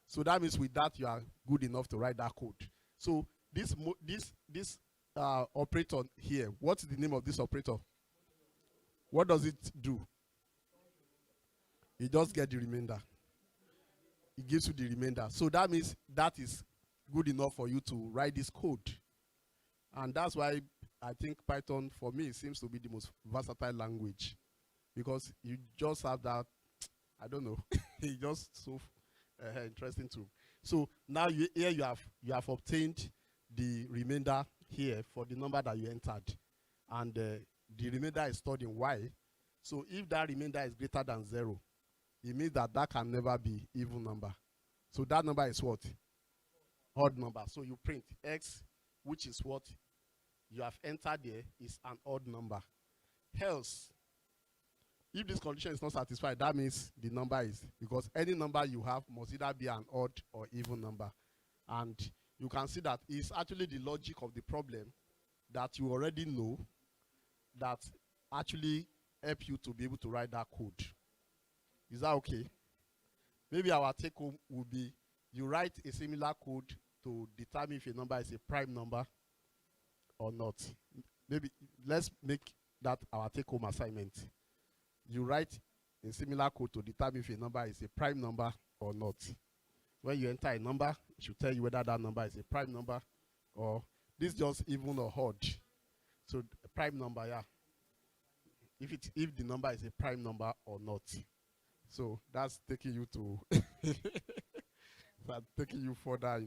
So that means with that you are good enough to write that code. So this operator here, what's the name of this operator? What does it do? It just gets the remainder. It gives you the remainder. So that means that is good enough for you to write this code. And that's why I think Python, for me, seems to be the most versatile language. Because you just have that, I don't know, it's just so interesting too. So now here you have obtained the remainder here for the number that you entered. And the remainder is stored in y. So if that remainder is greater than 0, it means that that can never be even number. So that number is what? Odd number. So you print x, which is what you have entered there, is an odd number. Else, if this condition is not satisfied, that means the number is, because any number you have must either be an odd or even number. And you can see that it's actually the logic of the problem that you already know that actually help you to be able to write that code. Is that okay? Maybe our take home will be, you write a similar code to determine if a number is a prime number or not. Maybe let's make that our take home assignment. You write a similar code to determine if a number is a prime number or not. When you enter a number, it should tell you whether that number is a prime number or this just even or odd. So a prime number, yeah. If the number is a prime number or not. So that's taking you to that's taking you further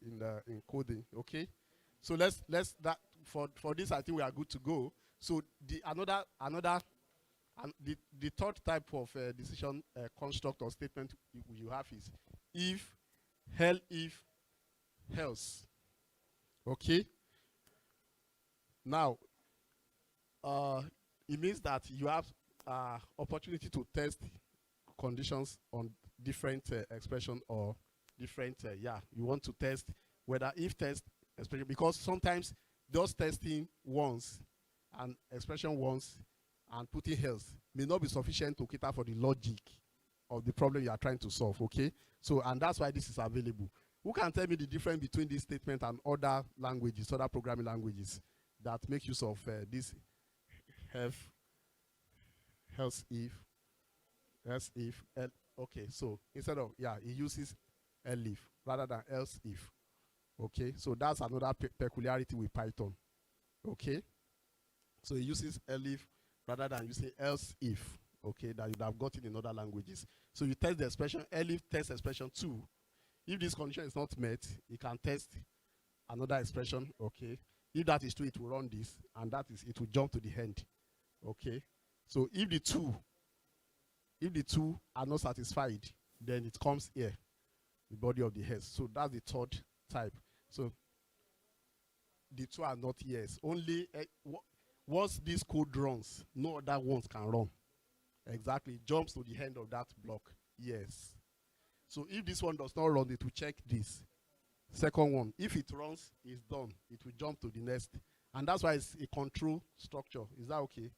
in coding. Okay. So let's that for this I think we are good to go. So the third type of decision construct or statement you have is if, else. Okay. Now, it means that you have opportunity to test conditions on different expression or different, you want to test whether if test expression, because sometimes just testing once and expression once and putting else may not be sufficient to cater for the logic of the problem you are trying to solve, okay? So, and that's why this is available. Who can tell me the difference between this statement and other languages, other programming languages that make use of this else if, okay, so instead of, it uses elif rather than else if, okay? So that's another peculiarity with Python, okay? So it uses elif rather than using else if, okay, that you'd have gotten in other languages. So you test the expression, elif test expression 2. If this condition is not met, you can test another expression, okay? If that is true, it will run this, and that is, it will jump to the end, okay? So if the two are not satisfied, then it comes here, the body of the else. So that's the third type. So the two are not yes. Only once this code runs, no other ones can run. Exactly, it jumps to the end of that block. Yes. So if this one does not run, it will check this. Second one, if it runs, it's done. It will jump to the next. And that's why it's a control structure. Is that okay?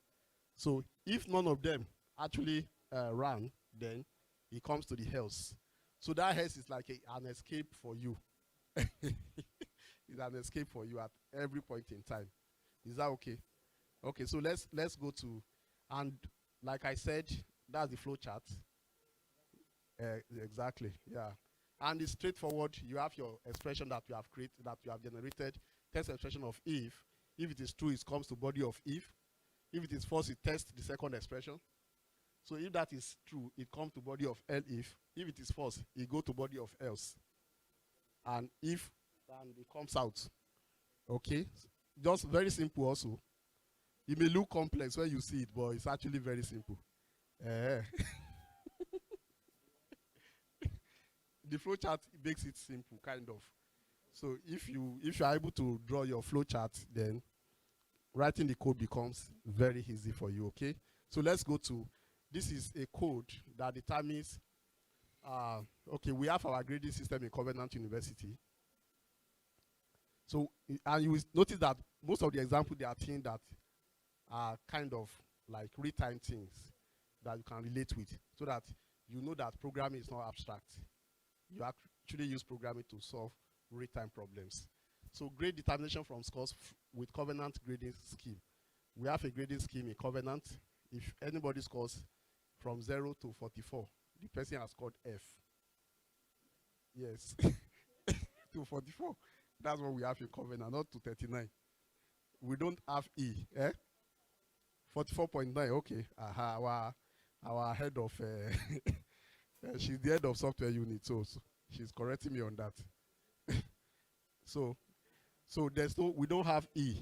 So if none of them actually ran, then it comes to the else. So that else is like an escape for you. It's an escape for you at every point in time. Is that okay? Okay, so let's go to, and like I said, that's the flow chart. Exactly, yeah. And it's straightforward. You have your expression that you have created, that you have generated. Test expression of if. If it is true, it comes to body of if. If it is false, it tests the second expression. So if that is true, it comes to body of elif. If it is false, it goes to body of else. And if, and it comes out. Okay. just very simple also. It may look complex when you see it, but it's actually very simple. The flowchart makes it simple, kind of. So if you are able to draw your flowchart, then writing the code becomes very easy for you. Okay. So let's go to, this is a code that determines. Okay, we have our grading system in Covenant University. So, and you will notice that most of the examples they are things that are kind of like real-time things that you can relate with, so that you know that programming is not abstract. You actually use programming to solve real-time problems. So grade determination from scores with Covenant grading scheme. We have a grading scheme in Covenant. If anybody scores from 0 to 44, the person has scored F. Yes. To 44. That's what we have in Covenant, not to 39. We don't have E. 44.9, okay. Our head of, she's the head of software unit, so she's correcting me on that. So there's no, we don't have E.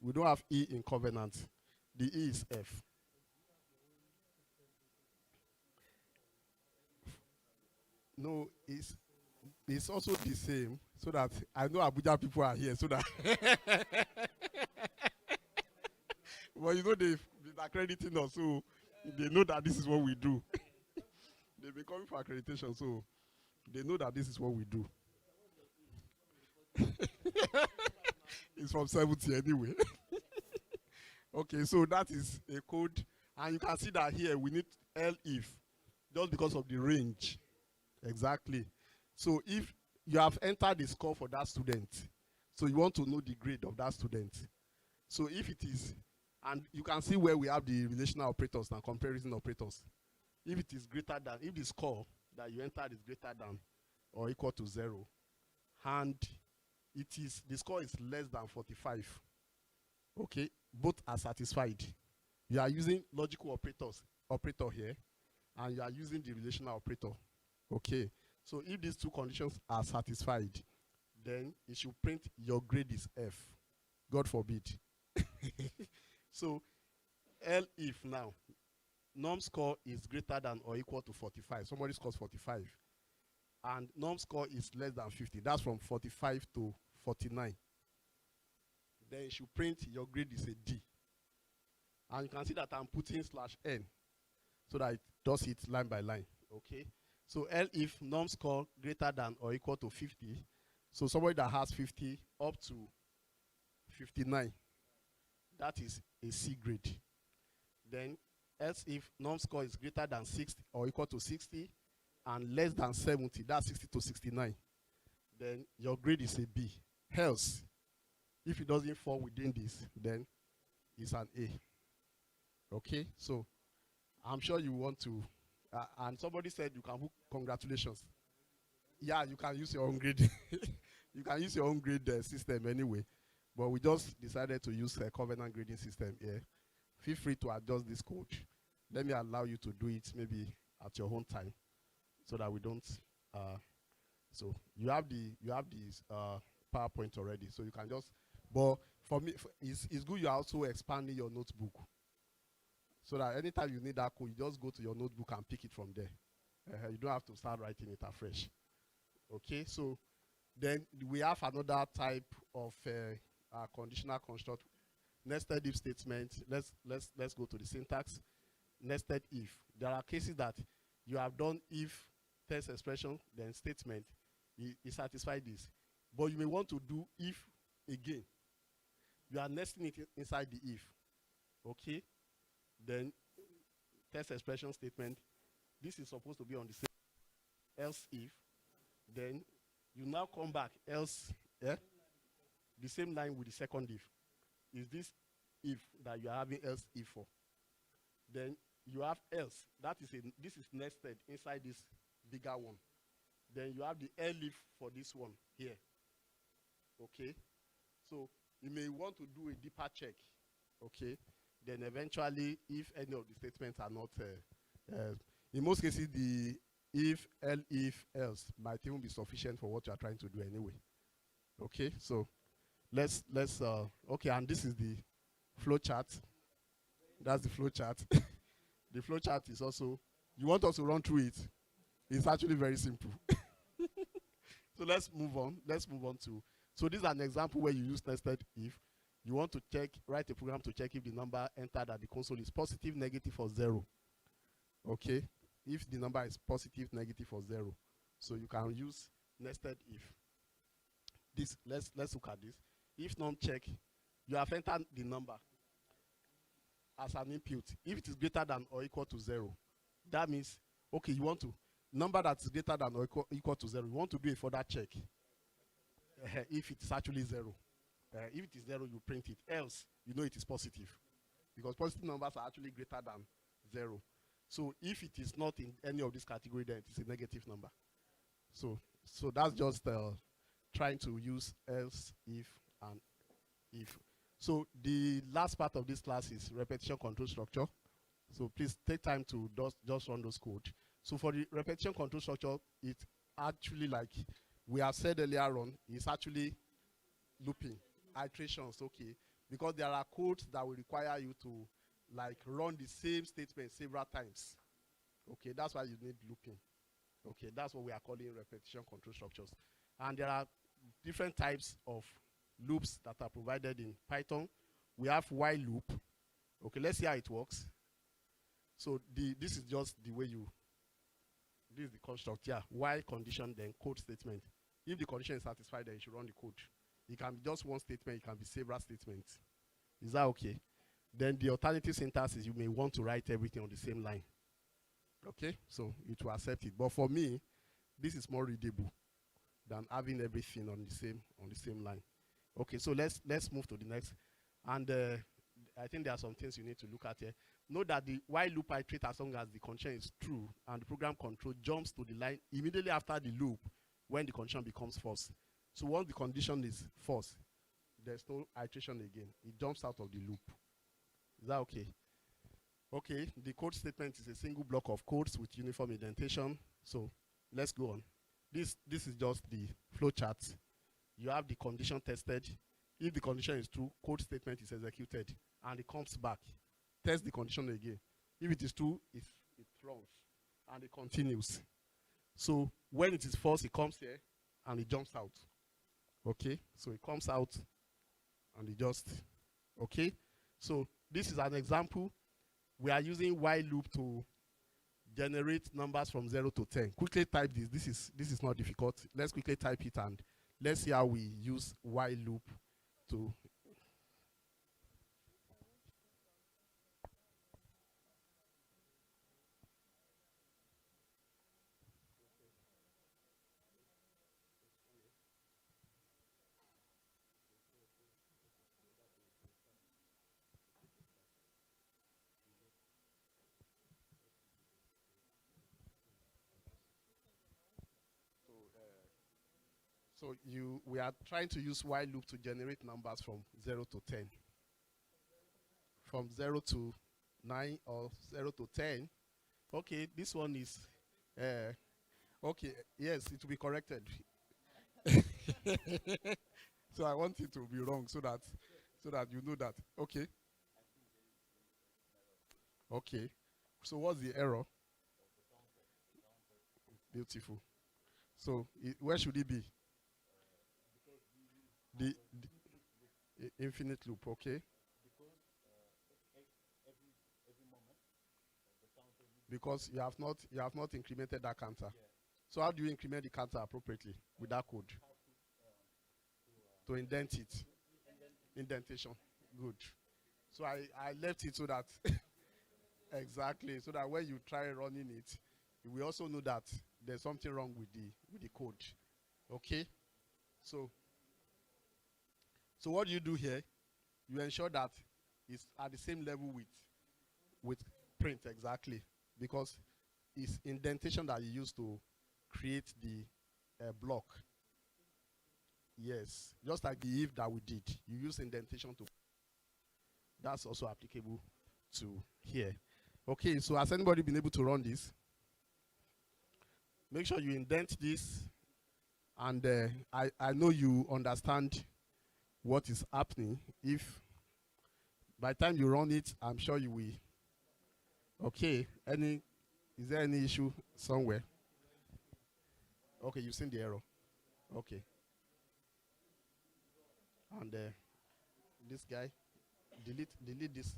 We don't have E in Covenant. The E is F. No, it's also the same, so that I know Abuja people are here, so that well, you know, they've been accrediting us, so they know that this is what we do. They've been coming for accreditation, so they know that this is what we do. It's from 70 anyway. Okay, so that is a code, and you can see that here we need elif, just because of the range. Exactly. So if you have entered the score for that student, so you want to know the grade of that student. So if it is, and you can see where we have the relational operators and comparison operators. If it is greater than, if the score that you entered is greater than or equal to 0, and it is, the score is less than 45, okay, both are satisfied. You are using logical operator here, and you are using the relational operator. Okay, so if these two conditions are satisfied, then it should print your grade is F. God forbid. So elif now, norm score is greater than or equal to 45. Somebody scores 45, and norm score is less than 50. That's from 45 to 49. Then you should print your grade is a D. And you can see that I'm putting /n so that it does it line by line. Okay. So elif norm score greater than or equal to 50. So somebody that has 50 up to 59, that is a C grade. Then else if norm score is greater than 60 or equal to 60 and less than 70, that's 60 to 69, then your grade is a B. Else, if it doesn't fall within this, then it's an A. Okay, so I'm sure you want to, and somebody said you can book congratulations. Yeah, you can use your own grade. You can use your own grade system anyway, but we just decided to use a Covenant grading system here. Feel free to adjust this code. Let me allow you to do it maybe at your own time, so that we don't. So you have this PowerPoint already, so you can just. But for me, it's good you are also expanding your notebook, so that anytime you need that code, you just go to your notebook and pick it from there. You don't have to start writing it afresh. Okay, so then we have another type of conditional construct, nested if statement. Let's go to the syntax. Nested if. There are cases that you have done if test expression, then statement, it satisfies this. But you may want to do if again. You are nesting it inside the if. Okay? Then test expression statement. This is supposed to be on the same else if. Then you now come back else, yeah? The same line with the second if. Is this if that you are having else if for? Then you have else. This is nested inside this bigger one. Then you have the elif for this one here. Okay? So you may want to do a deeper check. Okay? Then eventually, if any of the statements are not, in most cases, the if, elif, else might even be sufficient for what you are trying to do anyway. Okay? So okay, and this is the flow chart. That's the flow chart. The flow chart is also, you want us to run through it. It's actually very simple. So let's move on. Let's move on to, so this is an example where you use nested if. You want to check, write a program to check if the number entered at the console is positive, negative, or 0. Okay? If the number is positive, negative, or 0. So you can use nested if. This, let's look at this. If num check, you have entered the number as an input. If it is greater than or equal to 0, that means, okay, you want to, number that is greater than or equal to 0, you want to do a further check if it is actually 0. If it is 0, you print it. Else, you know it is positive. Because positive numbers are actually greater than 0. So if it is not in any of this category, then it is a negative number. So that's just trying to use else, if, and if. So the last part of this class is repetition control structure. So please take time to just run those code. So for the repetition control structure, it's actually, like we have said earlier on, it's actually looping, iterations, okay? Because there are codes that will require you to like run the same statement several times. Okay, that's why you need looping. Okay, that's what we are calling repetition control structures. And there are different types of loops that are provided in Python. We have while loop. Okay, let's see how it works. So this is just the way you, this is the construct, yeah. While condition, then code statement. If the condition is satisfied, then you should run the code. It can be just one statement, it can be several statements. Is that okay? Then the alternative syntax is you may want to write everything on the same line. Okay, so it will accept it. But for me, this is more readable than having everything on the same line. Okay, so let's move to the next. And I think there are some things you need to look at here. Note that the while loop iterate as long as the condition is true, and the program control jumps to the line immediately after the loop when the condition becomes false. So once the condition is false, there's no iteration again. It jumps out of the loop. Is that okay? Okay, the code statement is a single block of codes with uniform indentation. So let's go on. This is just the flow chart. You have the condition tested. If the condition is true, code statement is executed, and it comes back. Test the condition again. If it is true, it runs, and it continues. So when it is false, it comes here, and it jumps out. Okay, so it comes out, and it just, okay. So this is an example. We are using while loop to generate numbers from 0 to 10. Quickly type this. This is not difficult. Let's quickly type it, and let's see how we use while loop to. So we are trying to use while loop to generate numbers from 0 to 10. From 0 to 9 or 0 to 10. Okay, this one is, okay, yes, it will be corrected. So I want it to be wrong so that you know that. Okay. Okay. So what's the error? Beautiful. So where should it be? The infinite loop, okay? Because you have not incremented that counter. So how do you increment the counter appropriately with that code? To indent it. Indentation. Good. So I left it so that exactly, so that when you try running it, we also know that there's something wrong with the code. Okay? So what you do here, you ensure that it's at the same level with print, exactly, because it's indentation that you use to create the block. Yes, just like the if that we did, you use indentation to. That's also applicable to here. Okay, so has anybody been able to run this? Make sure you indent this, and I know you understand what is happening. If by the time you run it, I'm sure you will. Okay, is there any issue somewhere? Okay, you've seen the error. Okay. And this guy, delete this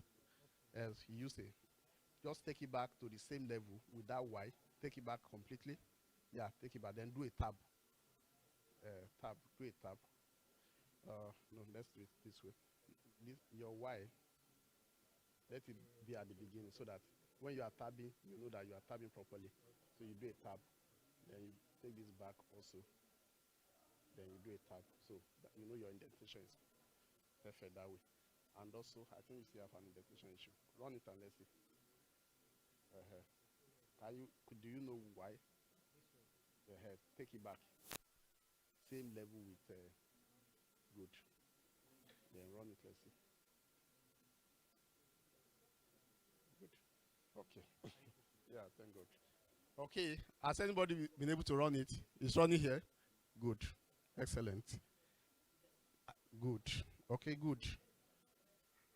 as he used it. Just take it back to the same level with that Y. Take it back completely. Yeah, take it back. Then do a tab. Do a tab. No, let's do it this way. Your Y, let it be at the beginning so that when you are tabbing, you know that you are tabbing properly. So you do a tab. Then you take this back also. Then you do a tab. So that you know your indentation is perfect that way. And also, I think you still have an indentation issue. Run it and let's see. Do you know why? Take it back. Same level with good. Then run it, let's see. Good. Okay. Yeah, thank God. Okay, has anybody been able to run it? It's running here? Good. Excellent. Good. Okay, good.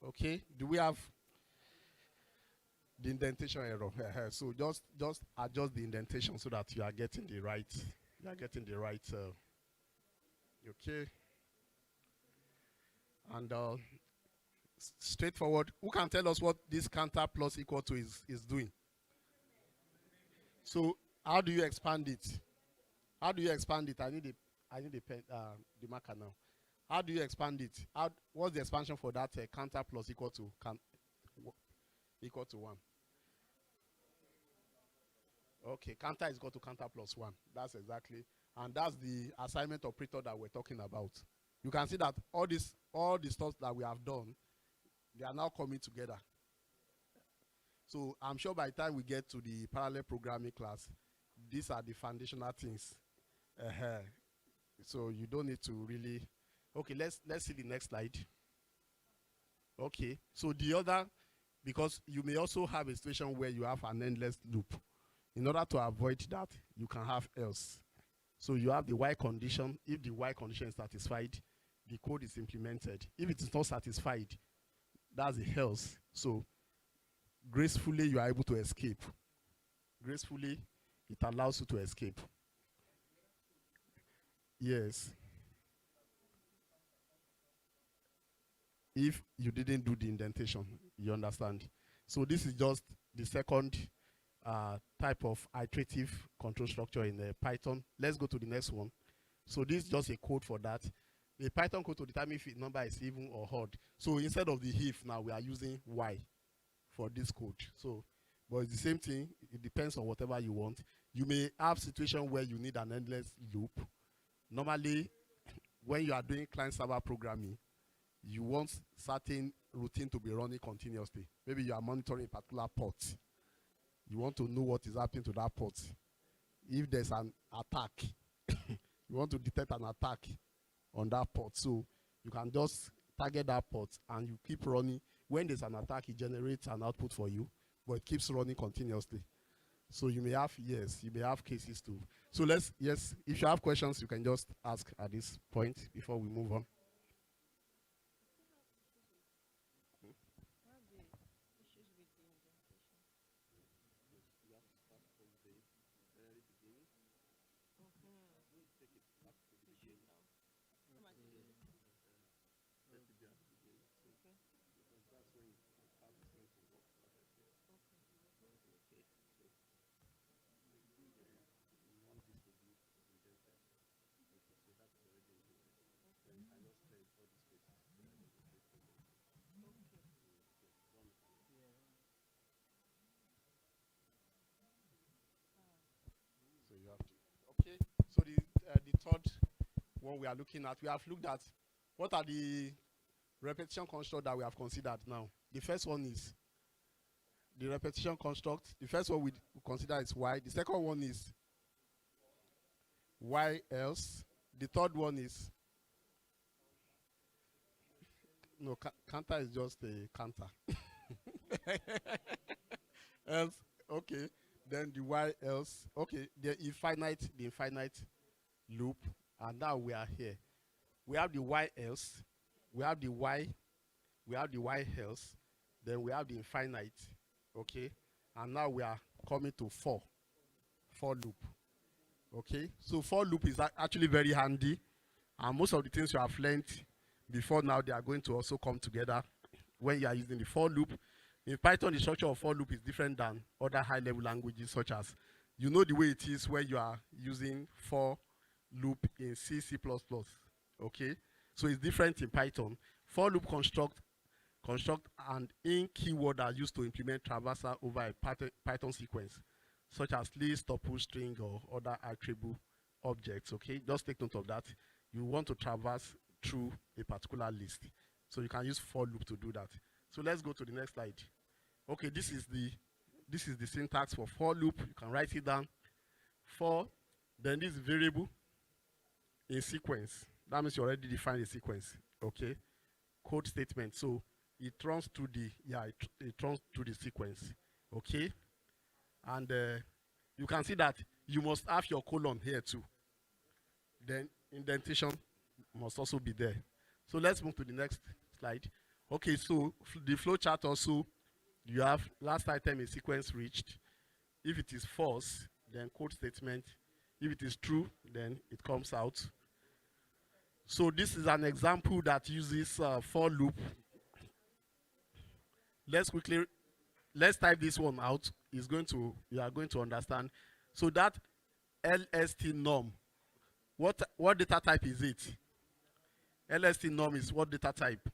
Okay, do we have the indentation error? So just adjust the indentation so that you are getting the right. Okay. And straightforward. Who can tell us what this counter plus equal to is doing? So how do you expand it? I need the pen, the marker now. How do you expand it? What's the expansion for that counter plus equal to 1? Okay, counter is equal to counter plus 1. That's exactly, and that's the assignment operator that we're talking about. You can see that all the stuff that we have done, they are now coming together. So I'm sure by the time we get to the parallel programming class, these are the foundational things. So you don't need to really. Okay, let's see the next slide. Okay, so the other, because you may also have a situation where you have an endless loop. In order to avoid that, you can have else. So you have the Y condition. If the Y condition is satisfied, the code is implemented. If it is not satisfied, that's the else. So gracefully, you are able to escape. Gracefully, it allows you to escape. Yes. If you didn't do the indentation, you understand. So this is just the second type of iterative control structure in Python. Let's go to the next one. So this is just a code for that. The Python code to determine if the number is even or odd. So instead of the if, now we are using Y for this code. So, but it's the same thing. It depends on whatever you want. You may have situation where you need an endless loop. Normally, when you are doing client-server programming, you want certain routine to be running continuously. Maybe you are monitoring a particular port. You want to know what is happening to that port. If there's an attack, you want to detect an attack on that port. So you can just target that port and you keep running. When there's an attack, it generates an output for you, but it keeps running continuously. So you may have, you may have cases too. So if you have questions, you can just ask at this point before we move on. So you have to. Okay. So the third one we are looking at, we have looked at what are the repetition construct that we have considered now. The first one is the repetition construct. The first one we consider is Y. The second one is Y else. The third one is no, counter is just a counter. Else, okay. Then the Y else. Okay, the infinite loop. And now we are here. We have the Y else. we have the y, we have the y else, then we have the infinite, okay? And now we are coming to for loop, okay? So for loop is actually very handy, and most of the things you have learned before now, they are going to also come together when you are using the for loop. In Python, the structure of for loop is different than other high-level languages, such as, you know the way it is when you are using for loop in C, C++, okay? So it's different in Python. For loop construct and in keyword are used to implement traversal over a Python sequence, such as list, tuple, string, or other attribute objects, okay? Just take note of that. You want to traverse through a particular list. So you can use for loop to do that. So let's go to the next slide. Okay, this is the syntax for loop. You can write it down. For, then this variable in sequence. That means you already defined a sequence, okay? Code statement. So it runs through the, it runs through the sequence, okay? And you can see that you must have your colon here too. Then indentation must also be there. So let's move to the next slide. Okay, so the flow chart also, you have last item is sequence reached. If it is false, then code statement. If it is true, then it comes out. So this is an example that uses for loop. Let's type this one out. You are going to understand. So that LST norm, what data type is it? LST norm is what data type?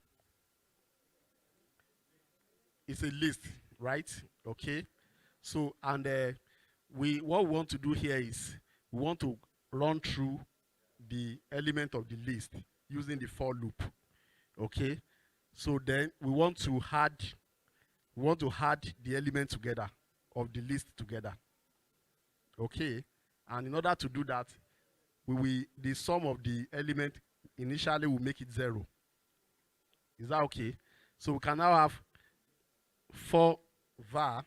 It's a list, right? Okay. So, and what we want to do here is we want to run through the element of the list using the for loop. Okay. So then we want to add the element together of the list together. Okay. And in order to do that, the sum of the element initially will make it 0. Is that okay? So we can now have for var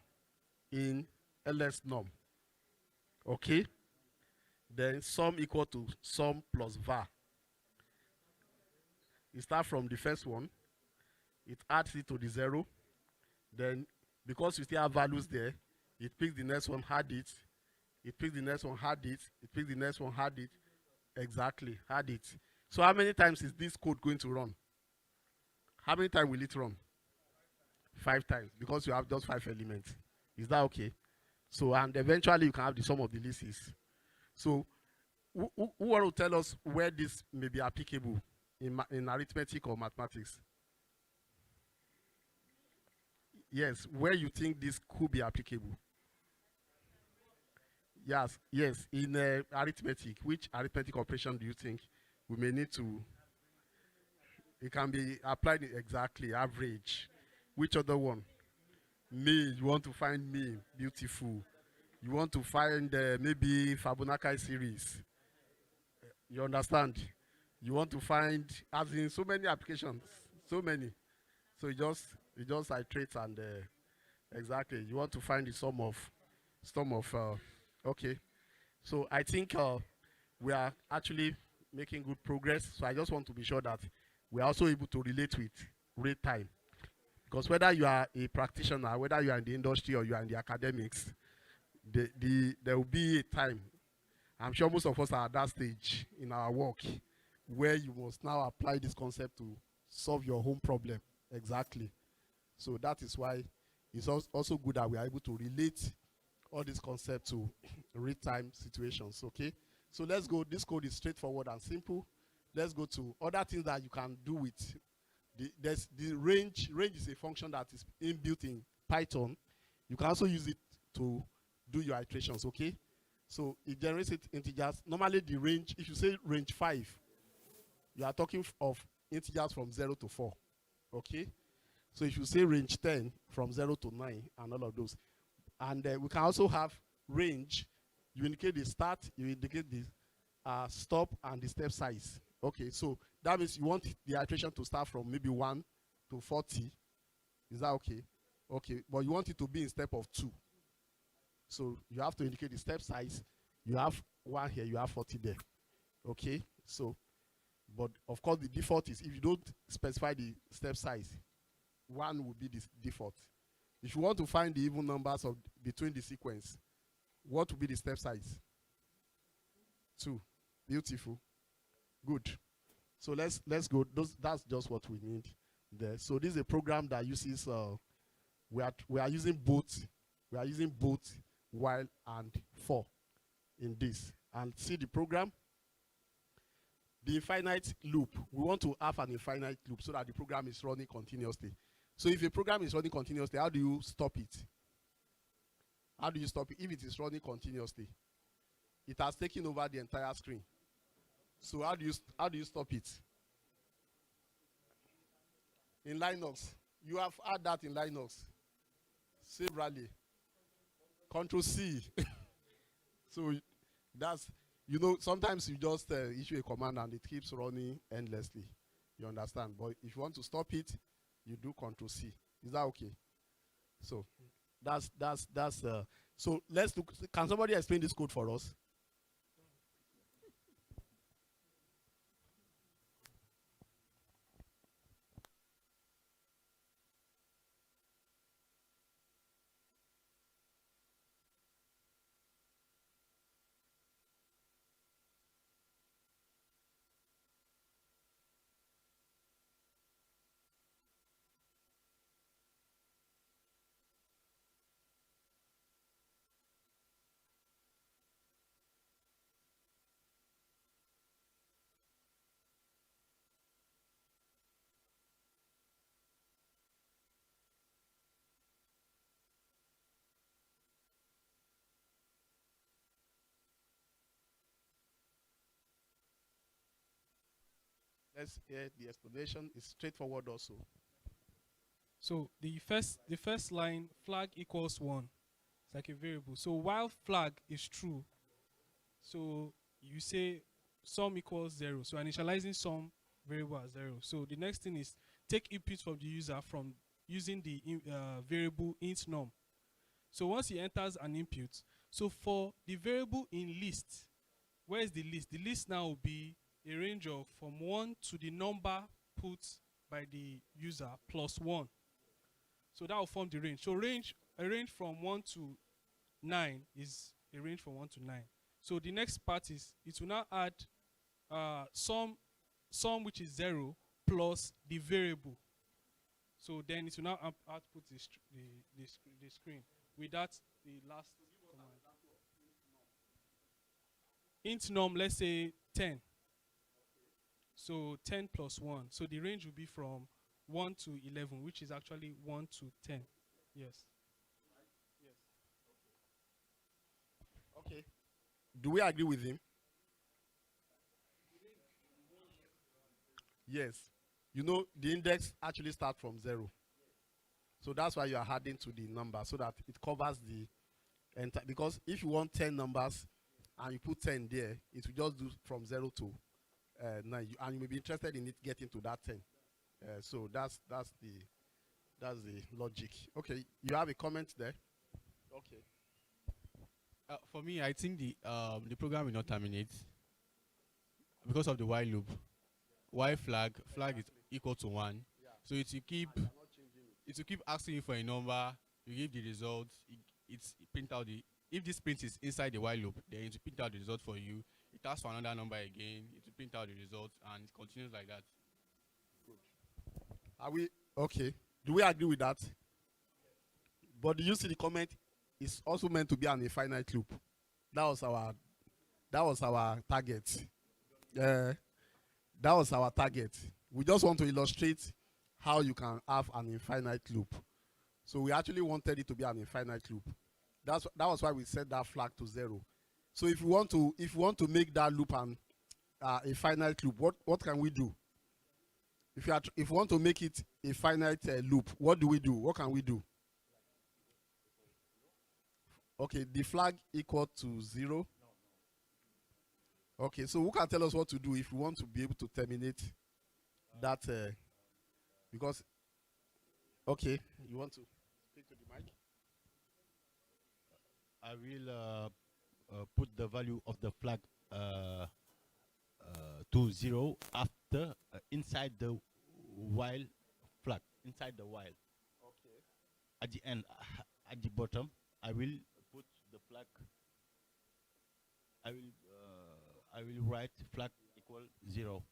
in ls norm. Okay? Then sum equal to sum plus var. You start from the first one, it adds it to the 0. Then because you still have values there, it picks the next one, add it. It picks the next one, add it. It picks the next one, add it. Exactly, add it. So how many times is this code going to run? How many times will it run? 5 times, because you have just 5 elements. Is that okay? So, and eventually you can have the sum of the lists. So, who want to tell us where this may be applicable in arithmetic or mathematics? Yes, where you think this could be applicable? Yes, in arithmetic, which arithmetic operation do you think we may need to? It can be applied exactly, average. Which other one? Me, you want to find me, beautiful. You want to find maybe Fibonacci series. You understand? You want to find, as in so many applications, so many. So you just iterate and exactly, you want to find the sum of, okay. So I think we are actually making good progress. So I just want to be sure that we are also able to relate with real time. Because whether you are a practitioner, whether you are in the industry or you are in the academics, there will be a time, I'm sure most of us are at that stage in our work, where you must now apply this concept to solve your home problem. Exactly. So that is why it's also good that we are able to relate all these concepts to real-time situations, okay? So let's go. This code is straightforward and simple. Let's go to other things that you can do with the range. Range is a function that is inbuilt in Python. You can also use it to do your iterations, okay? So it generates integers. Normally the range, if you say range 5, you are talking of integers from 0 to 4, okay? So if you say range 10, from 0 to 9, and all of those. And we can also have range. You indicate the start, you indicate the stop, and the step size. Okay, so that means you want the iteration to start from maybe 1 to 40. Is that okay? Okay, but you want it to be in step of 2. So you have to indicate the step size. You have 1 here, you have 40 there. Okay, so But of course, the default is if you don't specify the step size, 1 will be the default. If you want to find the even numbers of between the sequence, what will be the step size? 2. Beautiful. Good. So let's go. That's just what we need there. So this is a program that uses we are using both while and for in this. And see the program. The infinite loop. We want to have an infinite loop so that the program is running continuously. So if a program is running continuously, how do you stop it? How do you stop it if it is running continuously? It has taken over the entire screen. So how do you stop it? In Linux, you have had that in Linux. Save rally. Control C. So that's, you know, sometimes you just issue a command and it keeps running endlessly. You understand? But if you want to stop it, you do Control C. Is that okay? So so let's look. Can somebody explain this code for us? Let's hear the explanation. It's straightforward also. So the first line, flag equals 1. It's like a variable. So while flag is true, so you say sum equals 0. So initializing sum variable as 0. So the next thing is take input from the user from using the variable int num. So once he enters an input, so for the variable in list, where is the list? The list now will be a range of from 1 to the number put by the user plus 1. So that will form the range. So a range from 1 to 9 is a range from 1 to 9. So the next part is it will now add sum which is 0 plus the variable. So then it will now output the screen. With that, the last command. Int num, let's say 10. So 10 plus 1. So the range will be from 1 to 11, which is actually 1 to 10. Yes. Yes. Okay. Do we agree with him? Yes. You know, the index actually starts from 0. So that's why you are adding to the number so that it covers the entire. Because if you want 10 numbers and you put 10 there, it will just do from 0 to 9. And you may be interested in it getting to that 10. So that's the logic. Okay, you have a comment there? Okay. For me, I think the program will not terminate because of the while loop. While flag is equal to 1, so it will keep asking you for a number. You give the result. It's print out the. If this print is inside the while loop, then it will print out the result for you. It asks for another number again. It will print out the result, and it continues like that. Are we okay? Do we agree with that? But do you see the comment? It's also meant to be an infinite loop. That was our target. That was our target. We just want to illustrate how you can have an infinite loop. So we actually wanted it to be an infinite loop. That was why we set that flag to 0. So if you want to make that loop an infinite loop, what can we do? If you want to make it a finite loop, what do we do? What can we do? Okay, the flag equal to 0. Okay, so who can tell us what to do if we want to be able to terminate that? Because, okay, you want to speak to the mic? I will put the value of the flag to 0 after inside the while flag, inside the while. Okay. At the end, at the bottom, I will put the flag. I will write flag equal 0.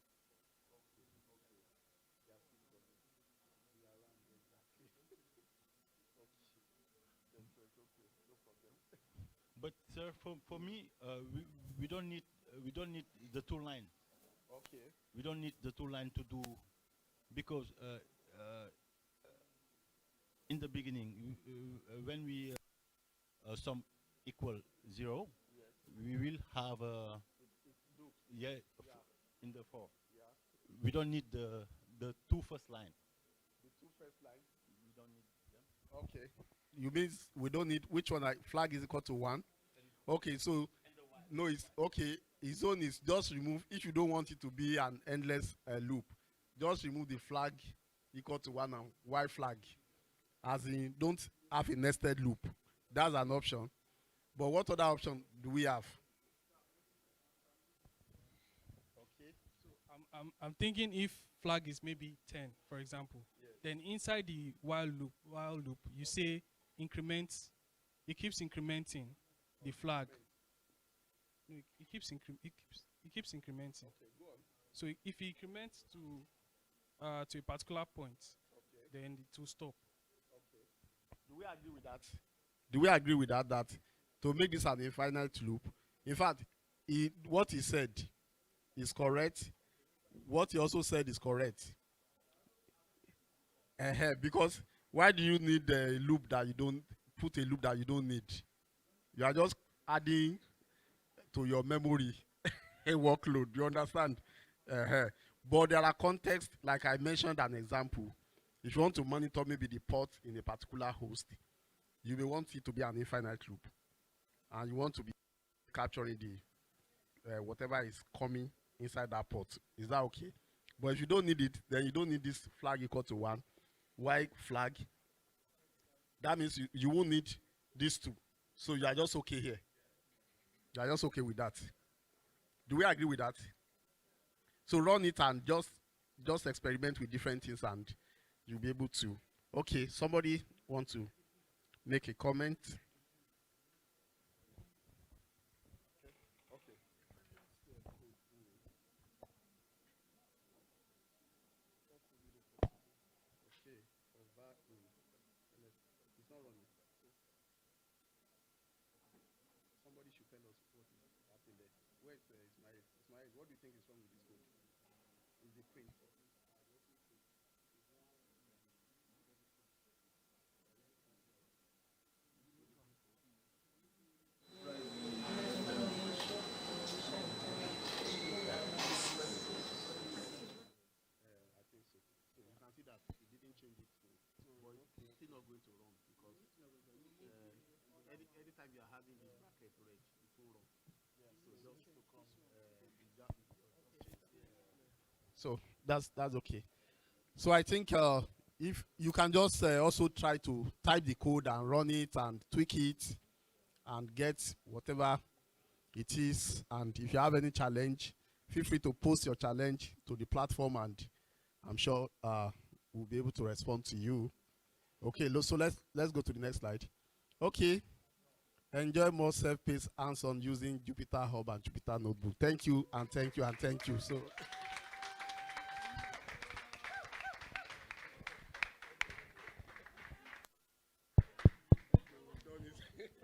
But sir, for me, we don't need the two line. Okay. We don't need the two line to do, because in the beginning, when we sum equal 0, we will have in the 4. Yeah. We don't need the two first line. The two first line. We don't need them. Okay. You mean we don't need which one? Flag is equal to 1. Okay, so no, it's okay. His own is just remove. If you don't want it to be an endless loop, just remove the flag equal to 1 and Y flag. As in, don't have a nested loop. That's an option. But what other option do we have? Okay. So I'm thinking if flag is maybe 10, for example, then inside the while loop, you say increments. It keeps incrementing the flag. No, it keeps incrementing. Okay, go on. So if it increments to a particular point, then it will stop. Okay. Do we agree with that? Do we agree with that? That to make this an infinite loop, in fact, what he said is correct. What he also said is correct. Because why do you need a loop that you don't put a loop that you don't need? You are just adding to your memory a workload. You understand? But there are contexts, like I mentioned an example. If you want to monitor maybe the port in a particular host, you may want it to be an infinite loop. And you want to be capturing the whatever is coming inside that port. Is that okay? But if you don't need it, then you don't need this flag equal to 1. Y flag. That means you won't need these two. So you are just okay here. You are just okay with that. Do we agree with that? So run it and just experiment with different things and you'll be able to. Okay, somebody want to make a comment? Okay. It's not running. Somebody should tell us what is happening there. Where's Ismail? Ismail, what do you think is wrong with this code? Is the print? I think so. So you can see that it didn't change it to, but it's still not going to run because anytime you are having this bracket red, it will run. So that's okay. So I think if you can just also try to type the code and run it and tweak it and get whatever it is. And if you have any challenge, feel free to post your challenge to the platform, and I'm sure we'll be able to respond to you. Okay, so let's go to the next slide. Okay. Enjoy more self-paced hands-on using Jupyter Hub and Jupyter Notebook. Thank you, and thank you, and thank you. So.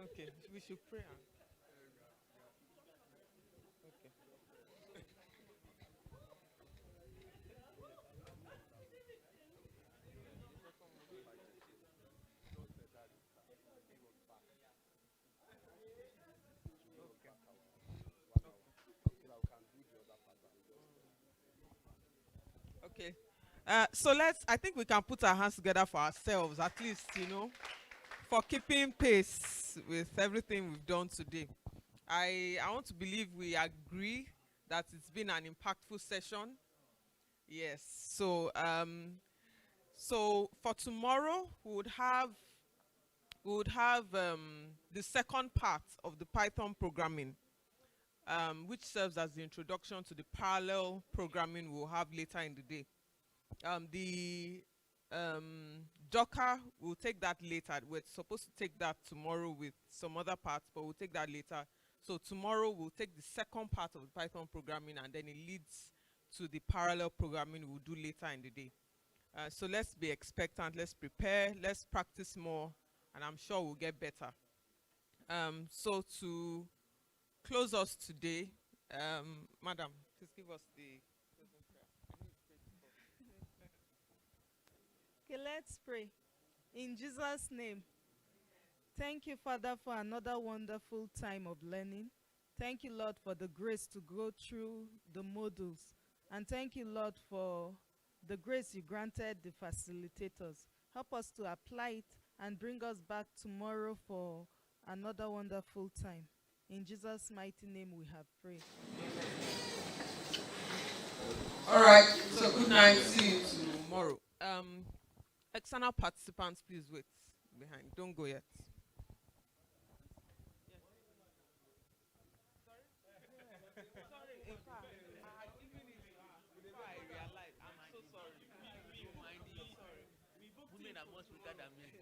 Okay, we should pray. Okay. Okay. So I think we can put our hands together for ourselves, at least, for keeping pace with everything we've done today. I want to believe we agree that it's been an impactful session. Yes. So for tomorrow we would have the second part of the Python programming. which serves as the introduction to the parallel programming we'll have later in the day. The Docker, we'll take that later. We're supposed to take that tomorrow with some other parts, but we'll take that later. So tomorrow we'll take the second part of the Python programming, and then it leads to the parallel programming we'll do later in the day. So let's be expectant, let's prepare, let's practice more, and I'm sure we'll get better. So to close us today, Madam, please give us the closing prayer. Okay, let's pray. In Jesus' name, thank you, Father, for another wonderful time of learning. Thank you, Lord, for the grace to go through the modules. And thank you, Lord, for the grace you granted the facilitators. Help us to apply it and bring us back tomorrow for another wonderful time. In Jesus' mighty name we have prayed. All right, so good night, see you tomorrow. External participants, please wait behind. Don't go yet. Sorry, in fact, I had given it before I realized. I'm so sorry. Sorry. Women are much weaker than men.